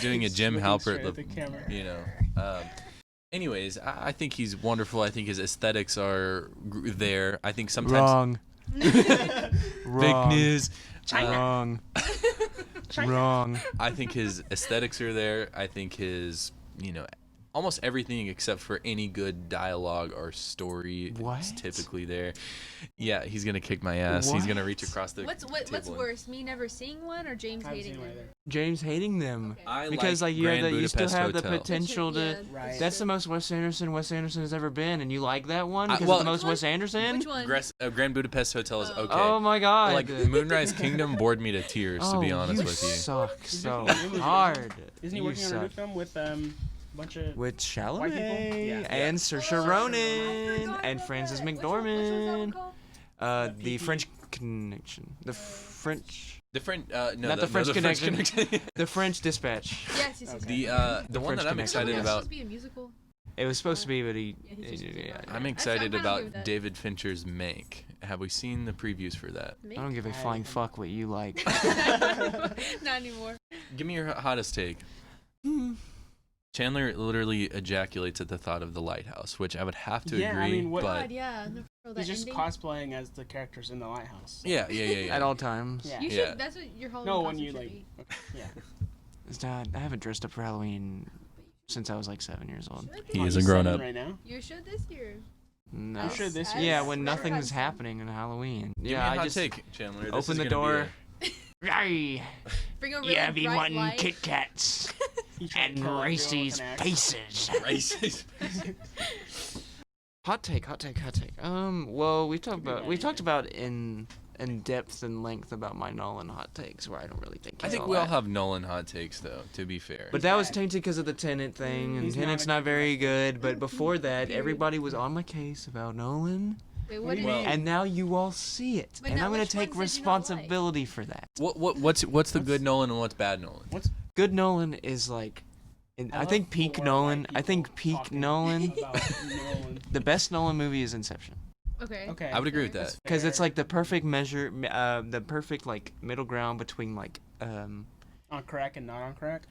doing a He's Jim looking Halpert, straight at the camera. you know. Anyways, I think he's wonderful. I think his aesthetics are there. I think sometimes Wrong. fake Wrong. news. Wrong. Wrong. I think his aesthetics are there. I think his, almost everything except for any good dialogue or story What? is typically there. Yeah, he's gonna kick my ass. He's gonna reach What? across the What's table and- worse, me never seeing one or James I haven't hating seen one? one either. James hating them. Okay. I Because like you Grand have you still Budapest have the Hotel. potential to. Yeah, Right. That's the most Wes Anderson has ever been, and you like that one because well- it's the most Which Wes one? Anderson. Which one? Grand Budapest Hotel is Oh. okay. Oh my God! Like Moonrise Kingdom bored me to tears, to be honest you with you. suck He's so making movies. hard. Isn't he You working on a new suck. film with a bunch of? With White people? Chalamet Yeah. and Oh, Saoirse I Ronan forgot and about Frances that. Which one was that one McDormand. called? The PP. French Connection. The French. The French, Not the French Connection. The French Dispatch. Yes, yes, yes. Okay. yes. The one French that I'm Connection. excited It's about. supposed to be a musical. It was supposed to be, but he. Yeah, he's just yeah, I'm I'm excited kinda okay with about that. David Fincher's Mank. Have we seen the previews for that? I don't give a flying fuck what you like. Not anymore. Give me your hottest take. Chandler literally ejaculates at the thought of the lighthouse, which I would have to Yeah, I agree. mean, what- but God, yeah. No, for that He's just ending. cosplaying as the characters in the lighthouse. yeah. At all times. Yeah. You should. Yeah. That's what your Halloween No, when costume you should like, be. yeah. It's not, I haven't dressed up for Halloween since I was like 7 years old. Should He be. is Are a you grown 7 up. right now. You should this year. No. I'm sure this As- year. Yeah, as when Red nothing is Rising. happening in Halloween. Give Yeah, me a I hot just take, Chandler. This open is the gonna door. Yay! Bring a really Yeah, be bright wanting light. Kit Kats He tried and to kill everyone with Reese's an axe. Pieces. Be racist. Hot take. Well, we talked anything. about in depth and length about my Nolan hot takes, where I don't really think. I he's think all we all that. have Nolan hot takes, though. To be fair. But that was tainted because of the Tenet thing, and He's not Tenet's a not good very director. good. But before that, everybody was on my case about Nolan, Wait, What what do did you you mean? and now you all see it, But and now I'm gonna which take ones did you not like? responsibility for that. what's the good Nolan and what's bad Nolan? Good Nolan is like, I love think the peak word Nolan. white I think people peak talking Nolan. about Nolan. The best Nolan movie is Inception. Okay. Okay. I would agree with That's that. Because it's fair. like the perfect measure, the perfect like middle ground between like on crack and not on crack.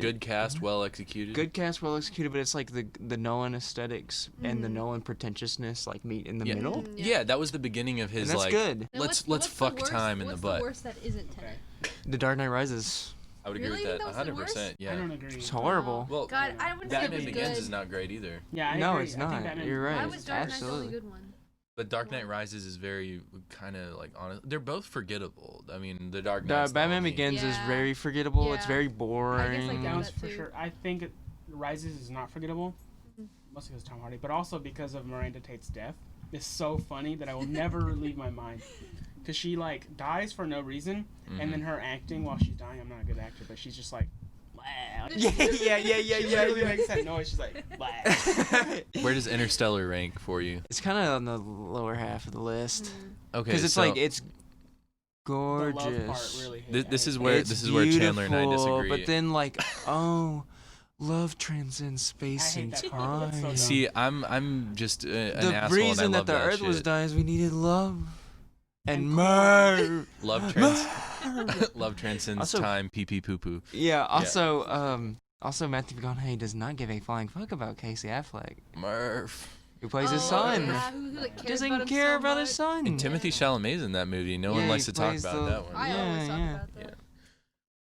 Good cast, well executed. good cast, well executed, but it's like the Nolan aesthetics and the Mhm. Nolan pretentiousness like meet in the Yeah. middle, Mm, Yeah, that was the beginning of and his that's like. good. Then Let's what's the fuck worst- time in the what's butt. the worst that isn't Tenet? The Dark Knight Rises. I would agree Really? with That was that. the worst? 100%. I Yeah. don't agree. It's horrible. Well, God, I wouldn't say it Batman was Begins good. is not great either. Yeah, I No, agree. it's I think not. Batman You're right. Why Begins was is Dark Knight the Absolutely. only good one? But Dark Knight Rises is very kind of like honest. They're both forgettable. I mean, the Dark Knight. Batman Begins is Yeah. very forgettable. It's Yeah. very I boring. get Downs that for too. sure. I think Rises is not forgettable, Mhm. mostly because of Tom Hardy, but also because of Miranda Tate's death. It's so funny that I will never leave my mind. Because she like dies for no reason, and then her acting while she's dying. I'm not a good actor, but she's just like, "Blah." yeah. She literally makes that noise. She's like, "Blah." Where does Interstellar rank for you? It's kind of on the lower half of the list Mm. Okay, because it's so like it's The love part gorgeous. really hit. This is I- where It's this is where Chandler and I beautiful, disagree. But then like, oh, love transcends space I hate and that part. That's so time. dumb. See, I'm just an The asshole, and I reason love that the Earth shit. was dying is we needed love and And murder. Love transcends Also- time. Pee pee poo poo. Yeah. Also, Matthew McConaughey does not give a flying fuck about Casey Affleck, Murph. who plays his Oh, son. yeah, who, like, cares Doesn't about him care so about his much. son. And Timothy Chalamet's in that movie. No one Yeah, likes he to talk plays about the- that one. I Yeah, always talk yeah. about that.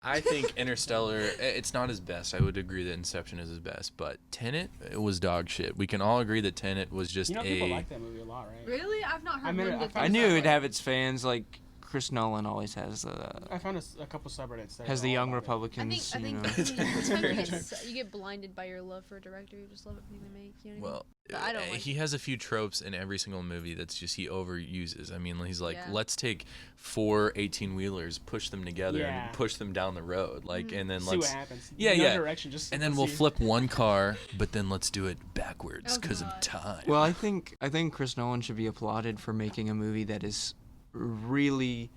I think Interstellar, it's not his best. I would agree that Inception is his best, but Tenet, it was dog shit. We can all agree that Tenet was just People like that movie a lot, right? Really? I've not heard I mean, one good I I things knew about it'd it. have its fans. Like Chris Nolan always has I found a couple subreddits that has are the all young about it. Republicans. I think you know. it's very when you true. you get blinded by your love for a director. You just love everything they make. You know what I mean? Well, But I don't like he has a few tropes in every single movie that's just he overuses. I mean, he's like, Yeah. let's take 4 18-wheelers, push them together, Yeah. and push them down the road, like, and then See let's, what happens. Yeah, no yeah. Direction, just and then let's we'll see. flip one car, but then let's do it backwards Oh, because of God. time. Well, I think Chris Nolan should be applauded for making a movie that is really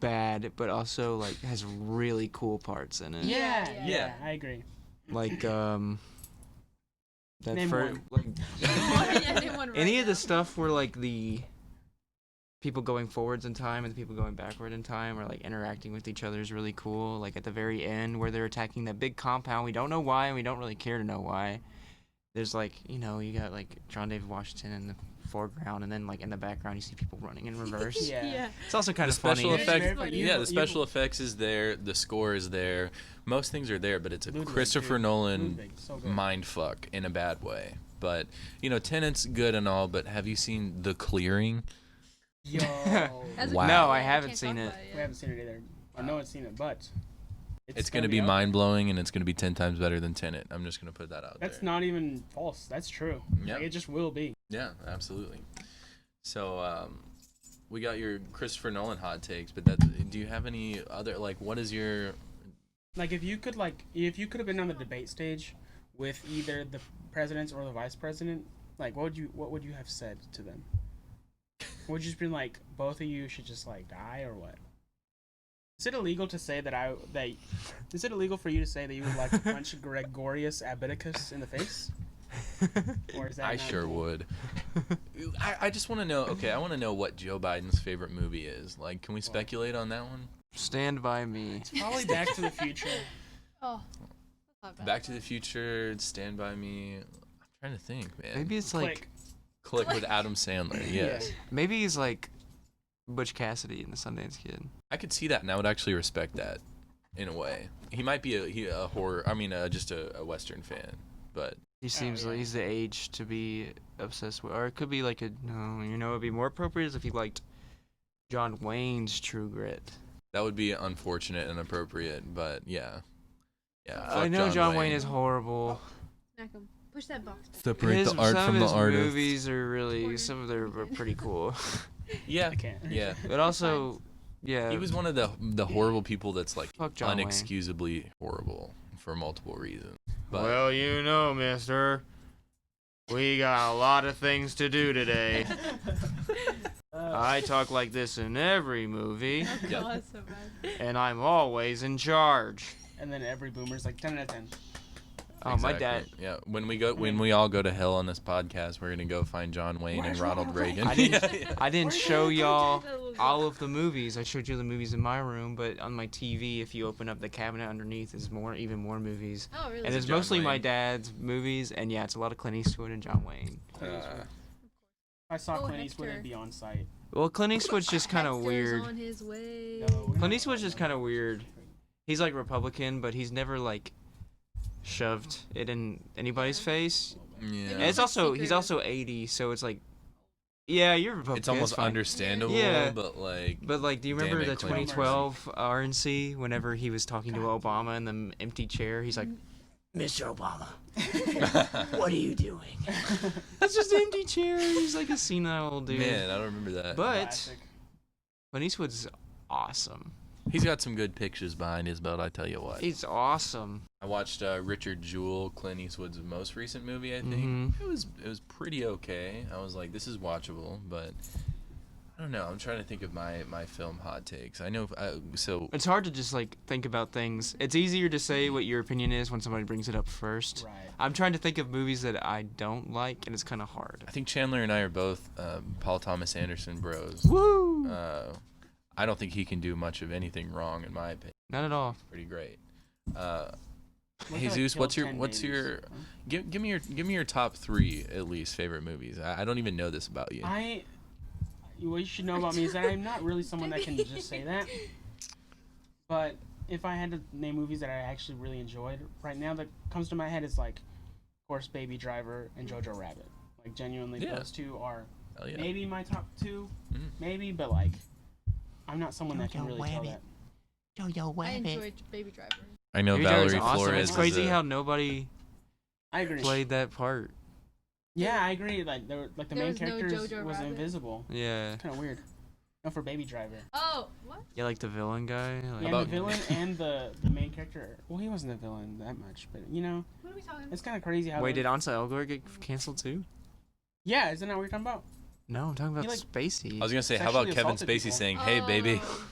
bad, but also like has really cool parts in it. Yeah, Yeah. yeah, I agree. Like that Name for one. like Yeah, name one right any of the now. stuff where like the people going forwards in time and the people going backward in time are like interacting with each other is really cool. Like at the very end where they're attacking that big compound, we don't know why and we don't really care to know why. There's like, you got like John David Washington in the foreground, and then like in the background you see people running in reverse. Yeah. It's also kind The of funny. special It's effects, very funny. yeah, the special effects is there, the score is there, most things are there, but it's a Ludwig, Christopher dude. Nolan Ludwig, so good. mind fuck in a bad way. But Tenet's good and all, but have you seen The Clearing? Yo. As a Wow. kid, No, I can't haven't talk seen about it. We haven't seen it either. I know it's seen it, but It's going to be out there. mind blowing, and it's going to be 10 times better than Tenet. I'm just going to put that out That's there. not even false. That's true. Yeah. Like, it just will be. Yeah, absolutely. So we got your Christopher Nolan hot takes, but do you have any other, like, what is your? Like if you could have been on the debate stage with either the presidents or the vice president, like what would you have said to them? Would you just been like, both of you should just like die, or what? Is it illegal to say is it illegal for you to say that you would like to punch Gregorius Abedicus in the face? Or is that I not sure cool? would. I just want to know. Okay, I want to know what Joe Biden's favorite movie is. Like, can we speculate on that one? Stand by Me. It's probably Back to the Future. Oh, that's not bad. Back to the Future, Stand by Me. I'm trying to think, man. Maybe it's like Click with Adam Sandler. Yes, maybe he's like Butch Cassidy in the Sundance Kid. I could see that, and I would actually respect that in a way. He might be a horror. I mean, just a Western fan, but He seems yeah. like he's the age to be obsessed with, or it could be like it'd be more appropriate is if he liked John Wayne's True Grit. that would be unfortunate and appropriate. But yeah. I fuck know John Wayne is horrible. Smack him. Push that box. Separate the art some from of the his artist. movies are really Corner. some of them are pretty cool, Yeah, I can't. yeah. but also yeah. He was one of the horrible people that's like Fuck John Wayne. unexcusably horrible for multiple reasons. But Well, mister, we got a lot of things to do today. I talk like this in every movie, Oh Yeah. god, that's so bad. and I'm always in charge. And then every boomer's like 10 out of 10. Oh, my dad. Exactly. Yeah, when we all go to hell on this podcast, we're gonna go find John Wayne and Where's Ronald Ronald Reagan. I didn't, Yeah. I didn't Where's show that? y'all That was- all of the movies. I showed you the movies in my room, but on my TV, if you open up the cabinet underneath, there's even more movies. Oh really? And it's John mostly my Wayne. dad's movies, and yeah, it's a lot of Clint Eastwood and John Wayne. If I saw Oh, Clint Eastwood, Hector. it'd be on site. Well, Clint Eastwood's just kind of Hector's weird. on his way. No, we're Clint not- Eastwood's just kind of weird. He's like Republican, but he's never like shoved it in anybody's face. Yeah. And it's also he's secret. also 80, so it's like, yeah, you're Republican. It's almost fine. understandable, Yeah. but like But like, do you Damn remember it, the Clint. 2012 RNC? Whenever he was talking to Obama in the empty chair, he's like, "Mr. Obama, what are you doing?" That's just an empty chair. He's like a senile dude. man, I don't remember that. But Classic. Clint Eastwood's awesome. He's got some good pictures behind his belt, I tell you what. He's awesome. I watched Richard Jewell, Clint Eastwood's most recent movie, I think. Mhm. It was pretty okay. I was like, this is watchable, but I don't know. I'm trying to think of my film hot takes. I know so It's hard to just like think about things. It's easier to say what your opinion is when somebody brings it up first. Right. I'm trying to think of movies that I don't like, and it's kind of hard. I think Chandler and I are both Paul Thomas Anderson bros. Woo! I don't think he can do much of anything wrong, in my opinion. Not at all. Pretty great. Look at Jesus, Kill what's 10 your babies. give me your top 3 at least favorite movies. I don't even know this about you. What you should know about me is that I'm not really someone that can just say that. But if I had to name movies that I actually really enjoyed right now, that comes to my head is like, of course, Baby Driver and Jojo Rabbit. Like genuinely, Yeah. those two are Hell yeah. maybe my top two, Mhm. maybe. But like, I'm not someone that can Jojo really tell Rabbit. that. Yo, I enjoyed Baby Driver. I know Baby Driver's Valerie awesome. Flores. It's is crazy a- how nobody I agree. played that part. Yeah, I agree. Like, the There main was no character Jojo was Rabbit? invisible. Yeah. Kind of weird. No, for Baby Driver. Oh, what? Yeah, like the villain guy. Like, Yeah, and about- the villain and the main character. Well, he wasn't a villain that much, but you know, What are we talking about? it's kind of crazy how. Wait, did Ansel Elgort get canceled too? Yeah, isn't that what you're talking about? No, I'm talking about He, like, Spacey. I was gonna say, how about Sexually Kevin assaulted Spacey people. saying, "Hey, baby"? Oh.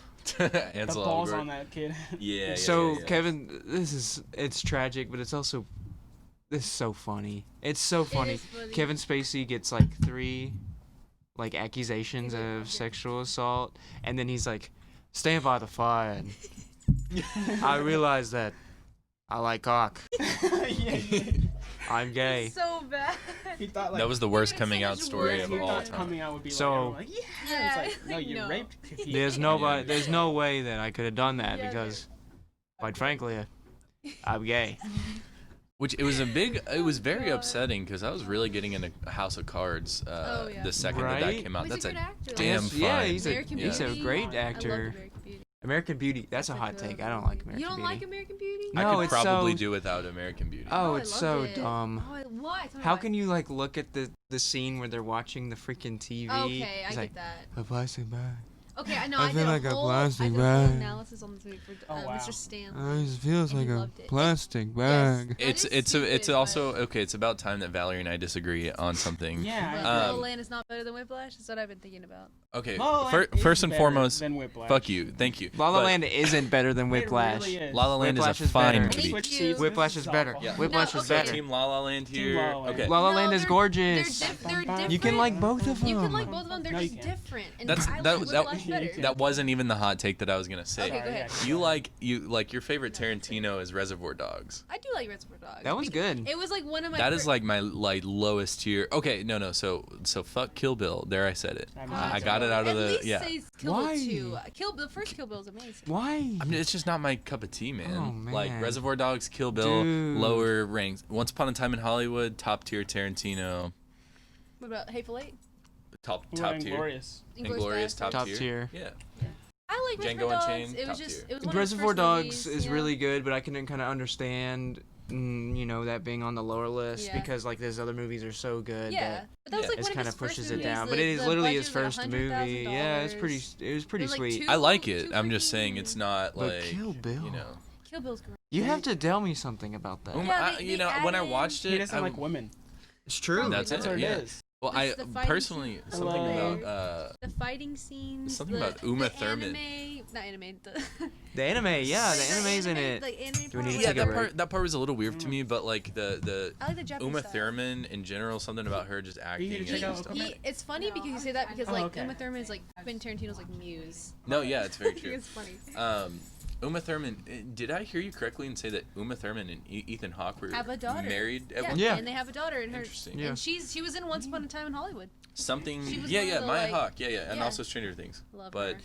Ansel The balls Elgort. on that kid. Yeah. So yeah. Kevin, it's tragic, but it's also this is so funny. It's so It funny. is funny. Kevin Spacey gets like 3 like accusations He's like, of "Okay." sexual assault, and then he's like, "Stand by the fire." And I realize that I like cock. yeah. I'm gay. It's so bad. He thought like That was the worst Even coming so out much story worse. of he all thought time. coming out would be So- like, everyone like yeah. It's like no, you No. raped Kiki. There's there's no way that I could have done that Yeah, because, quite frankly, I'm gay. Which it was very God. upsetting because I was really getting into House of Cards Oh, yeah. the second that Right? came out. He's That's a a good actor. damn Yes, yeah, fine. he's a American he's a Beauty. great I loved actor. American Beauty. American Beauty, that's a Such hot take. I don't like American You don't Beauty. like American Beauty? I No, could it's probably so- do without American Beauty. Oh, I it's loved so it. dumb. Oh, what? Tell me How why. can you like look at the scene where they're watching the freaking TV? Okay, I It's get like, that. a plastic bag. Okay, I know. I I, feel did like a a whole, plastic I did a whole bag. analysis on this movie for Oh, wow. Mr. Stanley. It feels And he loved it. plastic bag. That It's is it's stupid, also okay. It's about time that Valerie and I disagree on something. Yeah. But I La agree. La Land is not better than Whiplash. That's what I've been thinking about. Okay. La La Land is First and better foremost, than Whiplash. fuck you. Thank you. La La But Land isn't better than Whiplash. It really is. La La Land Whiplash is a is fine better. movie. Thank Switch you. seats. Whiplash This is better. awful. Yeah. Whiplash No, is So okay. better. Team La La Land Team here. La La Land. Okay. La La No, Land is they're gorgeous. They're different. You can like both of them. You can like both of them. They're No, you just can't. different. And That's I that like that, Whiplash better. that wasn't even the hot take that I was gonna say. Okay, go ahead. yeah. You like your favorite Tarantino is Reservoir Dogs. I do like Reservoir Dogs. That one's Because good. It was like one of my. That is like my lowest tier. Okay, no. So fuck Kill Bill. There, I said it. I got it out of At the least yeah. say Kill Why? Bill 2. The first Kill Bill is amazing. Why? I mean, it's just not my cup of tea, man. Oh, Like man. Reservoir Dogs, Kill Bill, Dude. lower ranks. Once Upon a Time in Hollywood, top tier Tarantino, What about Hateful Eight? top We're tier. Inglorious. Inglorious, top Top tier. tier. Yeah. I like Django Reservoir Dogs. Unchained, It was top just tier. it was one Reservoir of the Dogs first is movies, really good, but I can kind of understand, you know, that being on the lower list Yeah. because like those other movies are so good. Yeah, That but that was Yeah. like it one of kind his of pushes first it movies. down. But The- it is the literally budget his was, like, first movie. Yeah, it's pretty. $100,000. It was pretty like sweet. two- I like it. two I'm just saying it's not But like Kill Bill. you know. Kill Bill's great. You have to tell me something about that. Yeah, you know, when I added- watched He it, doesn't like women. It's true. That's That's it, what it yeah. is. well, It's the fighting personally scene. something Hello. about The fighting scenes. Something the, about Uma the Thurman. Anime, not anime. The, The anime, yeah, the like, anime's in anime- it. Like, anime Do we need to part, yeah, take a that break? part was a little weird to me, but like the I like the Japanese Uma style. Thurman in general, something about her just acting. need to check and out stuff. Aquaman. It's funny because you say that because Oh, like okay. Uma Thurman is like Quentin Tarantino's like muse. No, yeah, it's very I think true. it's funny. Uma Thurman, did I hear you correctly and say that Uma Thurman and Ethan Hawke were Have a daughter. married at Yeah, one Yeah. and they have a daughter in her. Interesting. Yeah. And she was in Once Upon a Time in Hollywood. Something, She was yeah, one of yeah, the, Maya like- Hawke, yeah, and yeah. also Stranger Things. Love But her.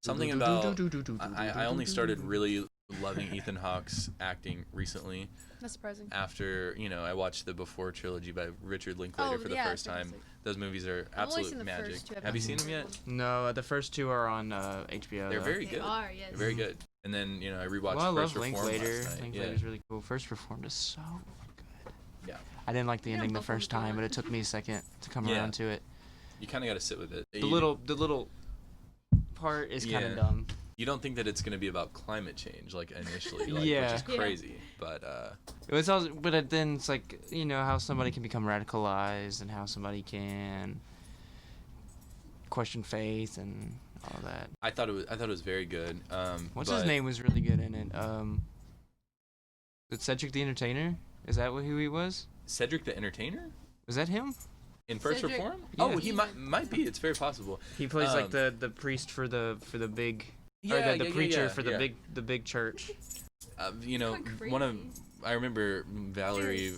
something about I only started really loving Ethan Hawke's acting recently Not surprising. after I watched the Before trilogy by Richard Linklater for the yeah, first it's time. fantastic. Those movies are I've only absolute seen the magic. first two. I've Have you not seen them seen yet? the No, the first two are on HBO. They're though. very They good. are, yes. They're very good. And then I rewatched Well, I love First Reformed Linklater. last night. Linklater's really cool. First Reformed is so good. Yeah. I didn't like the Yeah, ending the both of them first came time, out. but it took me a second to come Yeah. around to it. You kind of got to sit with it. The little part is kind Yeah. of dumb. You don't think that it's going to be about climate change like initially, like, Yeah. which is Yeah. crazy. But It was also, but then it's like how somebody can become radicalized and how somebody can question faith and all that. I thought it was very good. What's his but name was really good in it. Is Cedric the Entertainer? Is that who he was? Cedric the Entertainer Was that him? in First Cedric- Reform? Yeah. Oh, he might be. It's very possible. He plays like Um, the priest for the big Yeah, or the yeah, preacher yeah, for yeah. the big church. You know, Kinda one of crazy. I remember Valerie.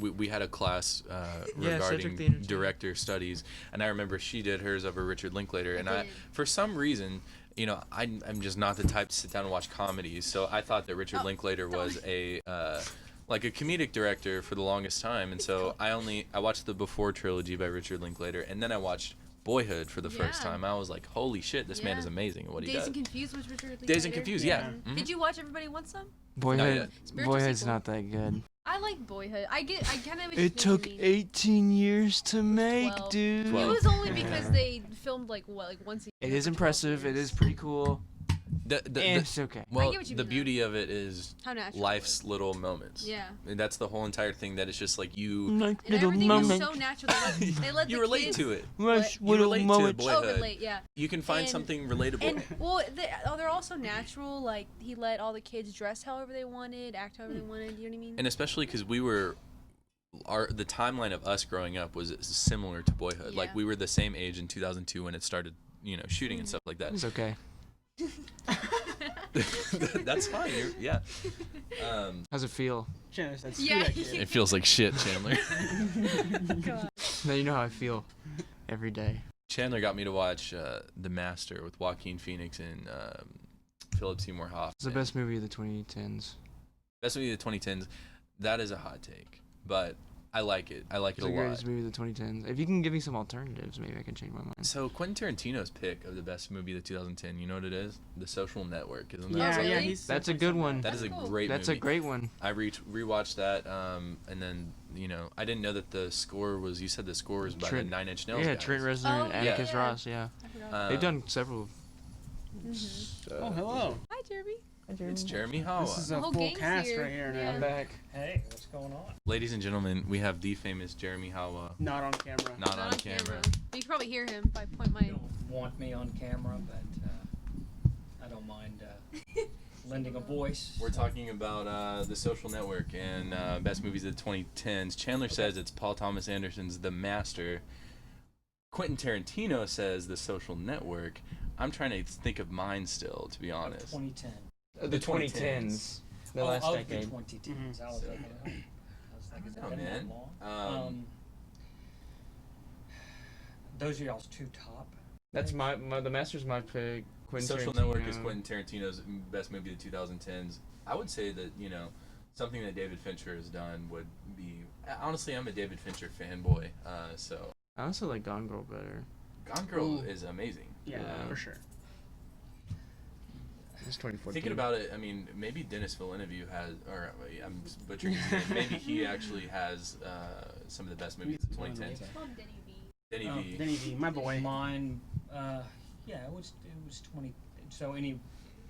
We had a class Yeah, Cedric regarding the Entertainer. director studies, and I remember she did hers over Richard Linklater, and I did. for some reason. I'm just not the type to sit down and watch comedies, so I thought that Richard Linklater was a like a comedic director for the longest time, and so I watched the Before trilogy by Richard Linklater, and then I watched Boyhood for the first Yeah. time. I was like, holy shit, this man Yeah. is amazing at what he Dazed does. and Confused was Richard Linklater. Dazed and Confused, yeah. Yeah. Did you watch Everybody Wants Some? Boyhood. Spiritual Boyhood's sequel. not that good. I like Boyhood. I kind of. It took 18 years to make, 12. dude. It 12. was only because they filmed like once a It year is for 12 impressive. It years. is pretty cool. The It's okay. well, get what you the mean, beauty of it is How natural. life's little moments. Yeah. And that's the whole entire thing. That it's just like you Like And little everything moment. is so natural. They let you the relate kids, to it. Rush You little relate to moment. Boyhood. relate, yeah. You can find And- something relatable. And well, they're also natural. Like he let all the kids dress however they wanted, act however they wanted. You know what I mean? And especially because the timeline of us growing up was similar to Boyhood. Like Yeah. we were the same age in 2002 when it started, shooting and stuff like that. It's okay. That's fine. Yeah. How's it feel? Chandler said, Yeah. "Screw that kid." It feels like shit, Chandler. God. Now you know how I feel every day. Chandler got me to watch The Master with Joaquin Phoenix and Philip Seymour Hoffman. It's the best movie of the 2010s. Best movie of the 2010s. That is a hot take, but I like it. I like It's it the a lot. greatest movie of the 2010s. If you can give me some alternatives, maybe I can change my mind. So Quentin Tarantino's pick of the best movie of the 2010, you know what it is? The Social Network, isn't that? Yeah, really? yeah, he's That's a good one. That is a That's cool. great That's movie. a great one. I rewatched that, and then I didn't know that the score was. You said the score was by Trent- the Nine Inch Nails Yeah, guys. Trent Reznor and Oh, Atticus yeah. Ross. Yeah, I forgot. they've done several. Oh, hello. Hi, Jeremy. It's Jeremy Hawa. This is The a whole full gang's cast here. right here now. Yeah. I'm back. Hey, what's going on? Ladies and gentlemen, we have the famous Jeremy Hawa, Not on camera. not on camera. You can probably hear him if I point my. You don't want me on camera, but I don't mind lending a voice. We're talking about The Social Network and best movies of the 2010s. Chandler says it's Paul Thomas Anderson's The Master. Quentin Tarantino says The Social Network. I'm trying to think of mine still, to be Of honest. 2010. The 2010s. The last of decade. the 2010s. I was like, has it Oh, been that man. long? Those are y'all's two top. That's my The Master's my pick. Quentin Social Tarantino. Network is Quentin Tarantino's best movie of the 2010s. I would say that, something that David Fincher has done would be... Honestly, I'm a David Fincher fanboy, so... I also like Gone Girl better. Gone Girl Ooh. is amazing. Yeah, Yeah. for sure. It's 2014. Thinking about it, I mean, maybe Dennis Villeneuve has... Or, I'm butchering his name. Maybe he actually has some of the best movies of the 2010s. It's called Denny V. Denny Oh, V. Denny V, my boy. Mine, yeah, it was 20. So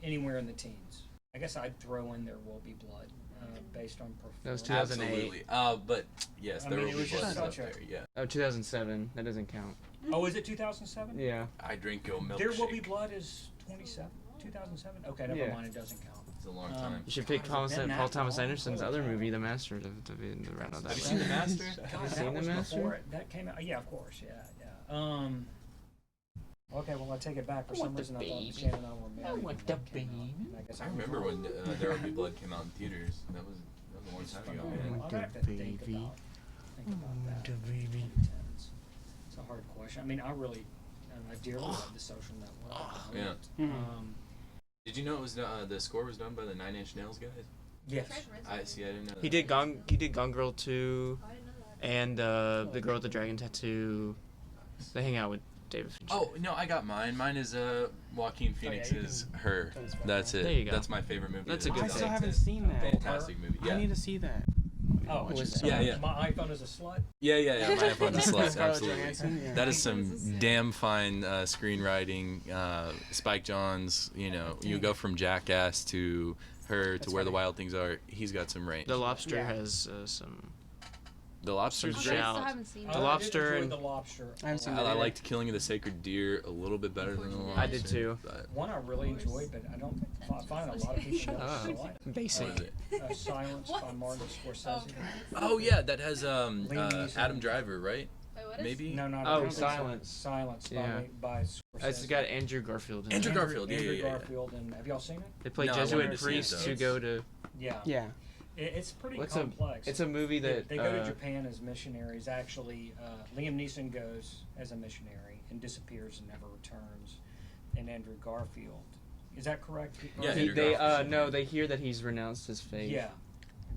anywhere in the teens. I guess I'd throw in There Will Be Blood, based on performance. That was 2008. Absolutely. But, yes, I there mean, will it be was just blood up such a- there, yeah. Oh, 2007. That doesn't count. Oh, is it 2007? Yeah. I drink your milkshake. There Will Be Blood is 2007. Okay, never Yeah. mind. It doesn't count. It's a long time. You should God, pick has it been Paul that Thomas long? Anderson's Holy other cow. movie, The Master, to be in the round of that. Have you seen The Master? God, you that seen was The Master? before that came out. Yeah, of course. Yeah. Okay, well, I take it back. For some reason, I thought Shannon and I were married. when that came out. guess I was remember wrong. when There Will Be Blood came out in theaters. That was a long time ago, man. I'll have to think about that. It's a hard question. I mean, I dearly love The Social Network. Yeah. Mhm. Did you know it was the score was done by the Nine Inch Nails guys? Yes. I didn't know that. He did Gone Girl 2 and The Girl with the Dragon Tattoo. They hang out with David Fincher. Oh no, I got mine. Mine is Joaquin yeah, you Phoenix's Her. That's it. There you go. That's my favorite movie. That's of a good I the still pick. 2010s. haven't seen that. Fantastic movie. Yeah. I need to see that. Oh, Which is Yeah. My iPhone is a slut. Yeah. My iPhone is Sluts, Scarlett absolutely. Johansson, yeah. That is some damn fine screenwriting. Spike Jonze, you go from Jackass to Her to That's Where the funny. Wild Things Are. He's got some range. The Lobster Yeah. has some. The Lobster's Some great. I shout. still haven't seen The it. I Lobster did enjoy and- The Lobster. I haven't seen a that lot. I liked Killing of the Sacred Deer a little bit better than The Lobster. I did too. But One I really enjoyed, but I don't think I find a lot of people Shut don't up. saw it. Basic. what is it? Silence by Martin Scorsese. Oh yeah, that has Liam Neeson. Adam Driver, right? Wait, what is? Maybe. No, not Oh, I don't think so. Silence. Silence Yeah. by Scorsese. It's got Andrew Garfield in Andrew it. Garfield, yeah, Andrew yeah, yeah. Garfield, and have y'all seen it? They play No, I wanted Jesuit to see it, priests though. who go to. Yeah. Yeah. It's pretty What's complex. It's a movie that They go to Japan as missionaries. Actually, Liam Neeson goes as a missionary and disappears and never returns. And Andrew Garfield, is that correct? Yeah, They Andrew Garfield's no, they hear that he's renounced his faith. Yeah,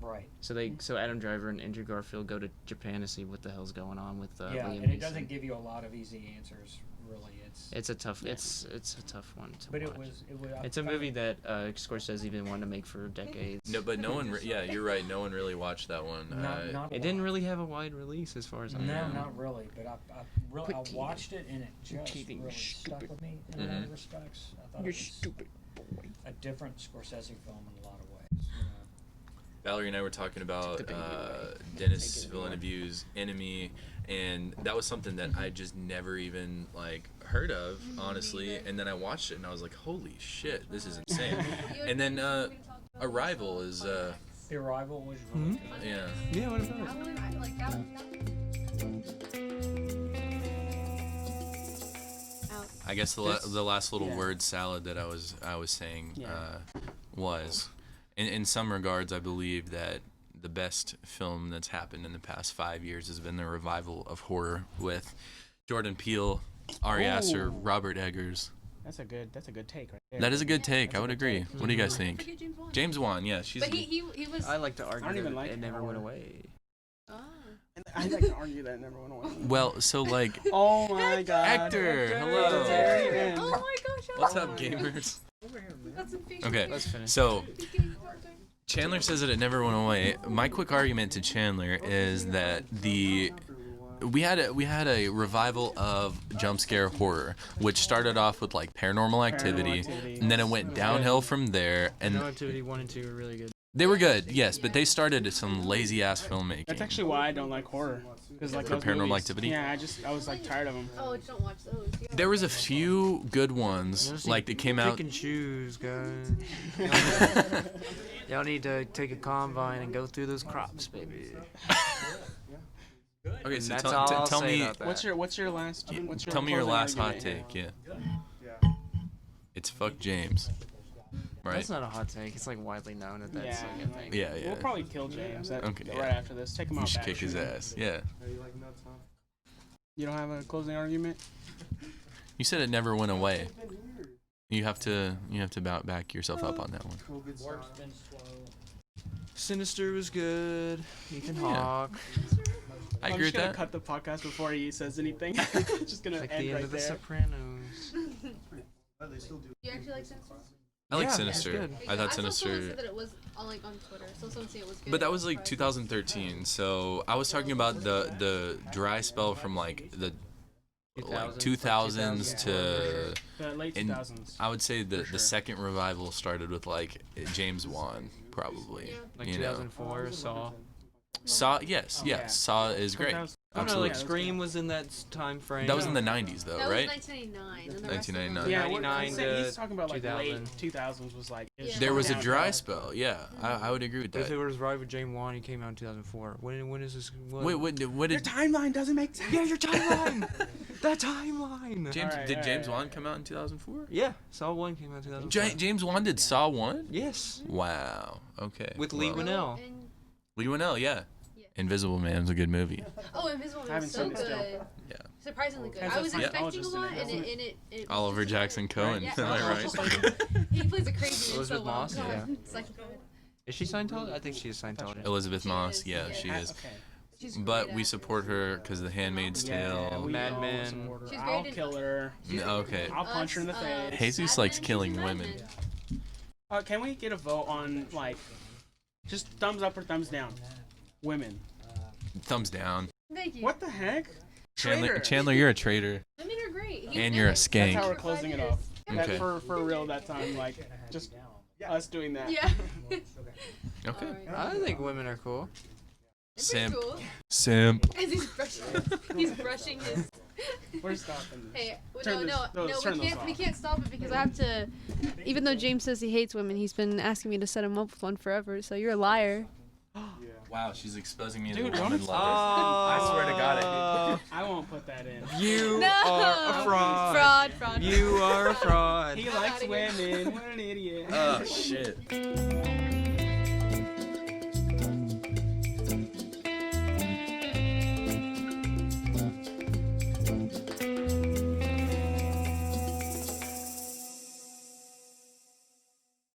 right. So Adam Driver and Andrew Garfield go to Japan to see what the hell's going on with Yeah, Liam and Neeson. it doesn't give you a lot of easy answers. Really, It's a tough. It's a tough one to But watch. it was. It's a movie that Scorsese even wanted to make for decades. No, but no one. Yeah, you're right. No one really watched that one. Not a It didn't lot. really have a wide release as far as I No, know. not really. But I watched it and it just teething, really stupid. stuck with me in a lot of respects. I thought it was boy. a different Scorsese film in a lot of ways. You know? Valerie and I were talking about the baby away. Dennis Take it away. Villeneuve's Enemy, and that was something that I just never even like heard of, honestly. And then I watched it and I was like, "Holy shit, this is insane!" And then Arrival is, The Arrival was really good. yeah. Yeah, what about That it? one, I like that one. Out. I guess the This- last little yeah. word salad that I was saying Yeah. was, in some regards, I believe that the best film that's happened in the past 5 years has been the revival of horror with Jordan Peele, Ari Aster, Ooh. Robert Eggers. That's a good take right there. That is a good take. That's I a would good agree. take. What do you guys I think? forget James Wan. James Wan, yeah, she's. But he was. I like to argue don't even that like it never went horror. away. Ah. I like to argue that it never went away. Well, so like, Oh my god. Hector, It's hello. the very end. Oh my gosh. What's up, gamers? Got some facial Okay, hair. Let's finish. so Chandler says that it never went away. My quick argument to Chandler is that we had a revival of jump scare horror, which started off with like Paranormal Activity, Activity. and then it went downhill from there. And No Activity 1 and 2 are really good. they were good, yes, but they started some lazy ass filmmaking. That's actually why I don't like horror. Because like For those Paranormal movies, Activity? Yeah, I was like tired of them. Oh, don't watch those. Yeah. There was a few good ones, like that came out. Pick and choose, guys. Y'all need to take a combine and go through those crops, baby. Okay, so That's tell, all t- I'll tell say me, about that. What's your last? What's your tell me your closing last hot argument take. here? Yeah, it's fuck James, right? That's not a hot take. It's like widely known that that's Yeah, like a thing. Yeah, yeah. We'll probably kill James Okay, right yeah. after this. Take him You out should back. kick his ass. Yeah. You don't have a closing argument? You said it never went away. You have to back yourself up on that one. Work's been slow. Sinister was good. Ethan Yeah. Hawke. I I'm agree just with gonna that. cut the podcast before he says anything. Just gonna Like end the end right of The there. Sopranos. You actually like Sinister? I like Yeah, Sinister. it's good. I thought saw someone say Sinister. that it was on Twitter. So someone say it was good. But that was like Surprised. 2013. So I was talking about the dry spell from like the like 2000s to. The late in- 2000s. I would say For the sure. second revival started with like James Wan, probably. Yeah. Like You know. 2004, Saw. Saw, yes, Yeah. yes, Saw is great. 2000 I don't know, Absolutely. like Scream was in that time frame. That was in the 90s though, That right? was 1999. And the rest of them 1999. were Yeah, 99 he's to talking about like 2000. late 2000s was like. it Yeah. There was a down dry bad. spell, yeah. I would agree with If it that. was right with James Wan, he came out in 2004. When is this? What? Wait, what Your did timeline doesn't make sense. Yeah, your timeline. That timeline. James Alright, did James alright, Wan alright. come out in 2004? Yeah, Saw 1 came out in 2004. James Wan did Saw 1? Yes. Wow. Okay. With Lee well, Winnell. And, Lee Winnell, yeah. Yeah. Invisible Man was a good movie. oh, Invisible I Man haven't was so seen it still. good. Yeah. Surprisingly good. Has I a was Scientologist expecting a in lot, it, and doesn't it was Oliver just Jackson Cohen, Yeah. am I right? He plays a crazy man Elizabeth so well. Moss, God, yeah. It's like good. Is she Scientology? I think she is Scientology. Elizabeth She Moss, is, yeah, yeah. she is. Okay. She's But great we at it. support her because of The Handmaid's Yeah, Tale. we Mad all Men. support her. She's I'll great in- kill her. Okay. I'll punch her in the face. Jesus likes killing women. Can we get a vote on like, just thumbs up or thumbs down? Women. Thumbs down. Thank you. What the heck? Chandler, Traitor. Chandler, you're a traitor. Women are great. And you're a That's skank. how we're closing it off. That Okay. for real that time, like just us doing that. Yeah. Okay. Alright. I think women are cool. It's pretty Simp. cool. Simp. As he's brushing his. We're stopping this. Hey, Turn no, those- turn we those we off. can't stop it because I have to. Even though James says he hates women, he's been asking me to set him up with one forever. So you're a liar. Wow, she's exposing me as Dude, a woman don't- lover. I swear to God, I won't put that in. You No. are a fraud. Fraud. You are a fraud. He likes women. What an idiot. Oh shit.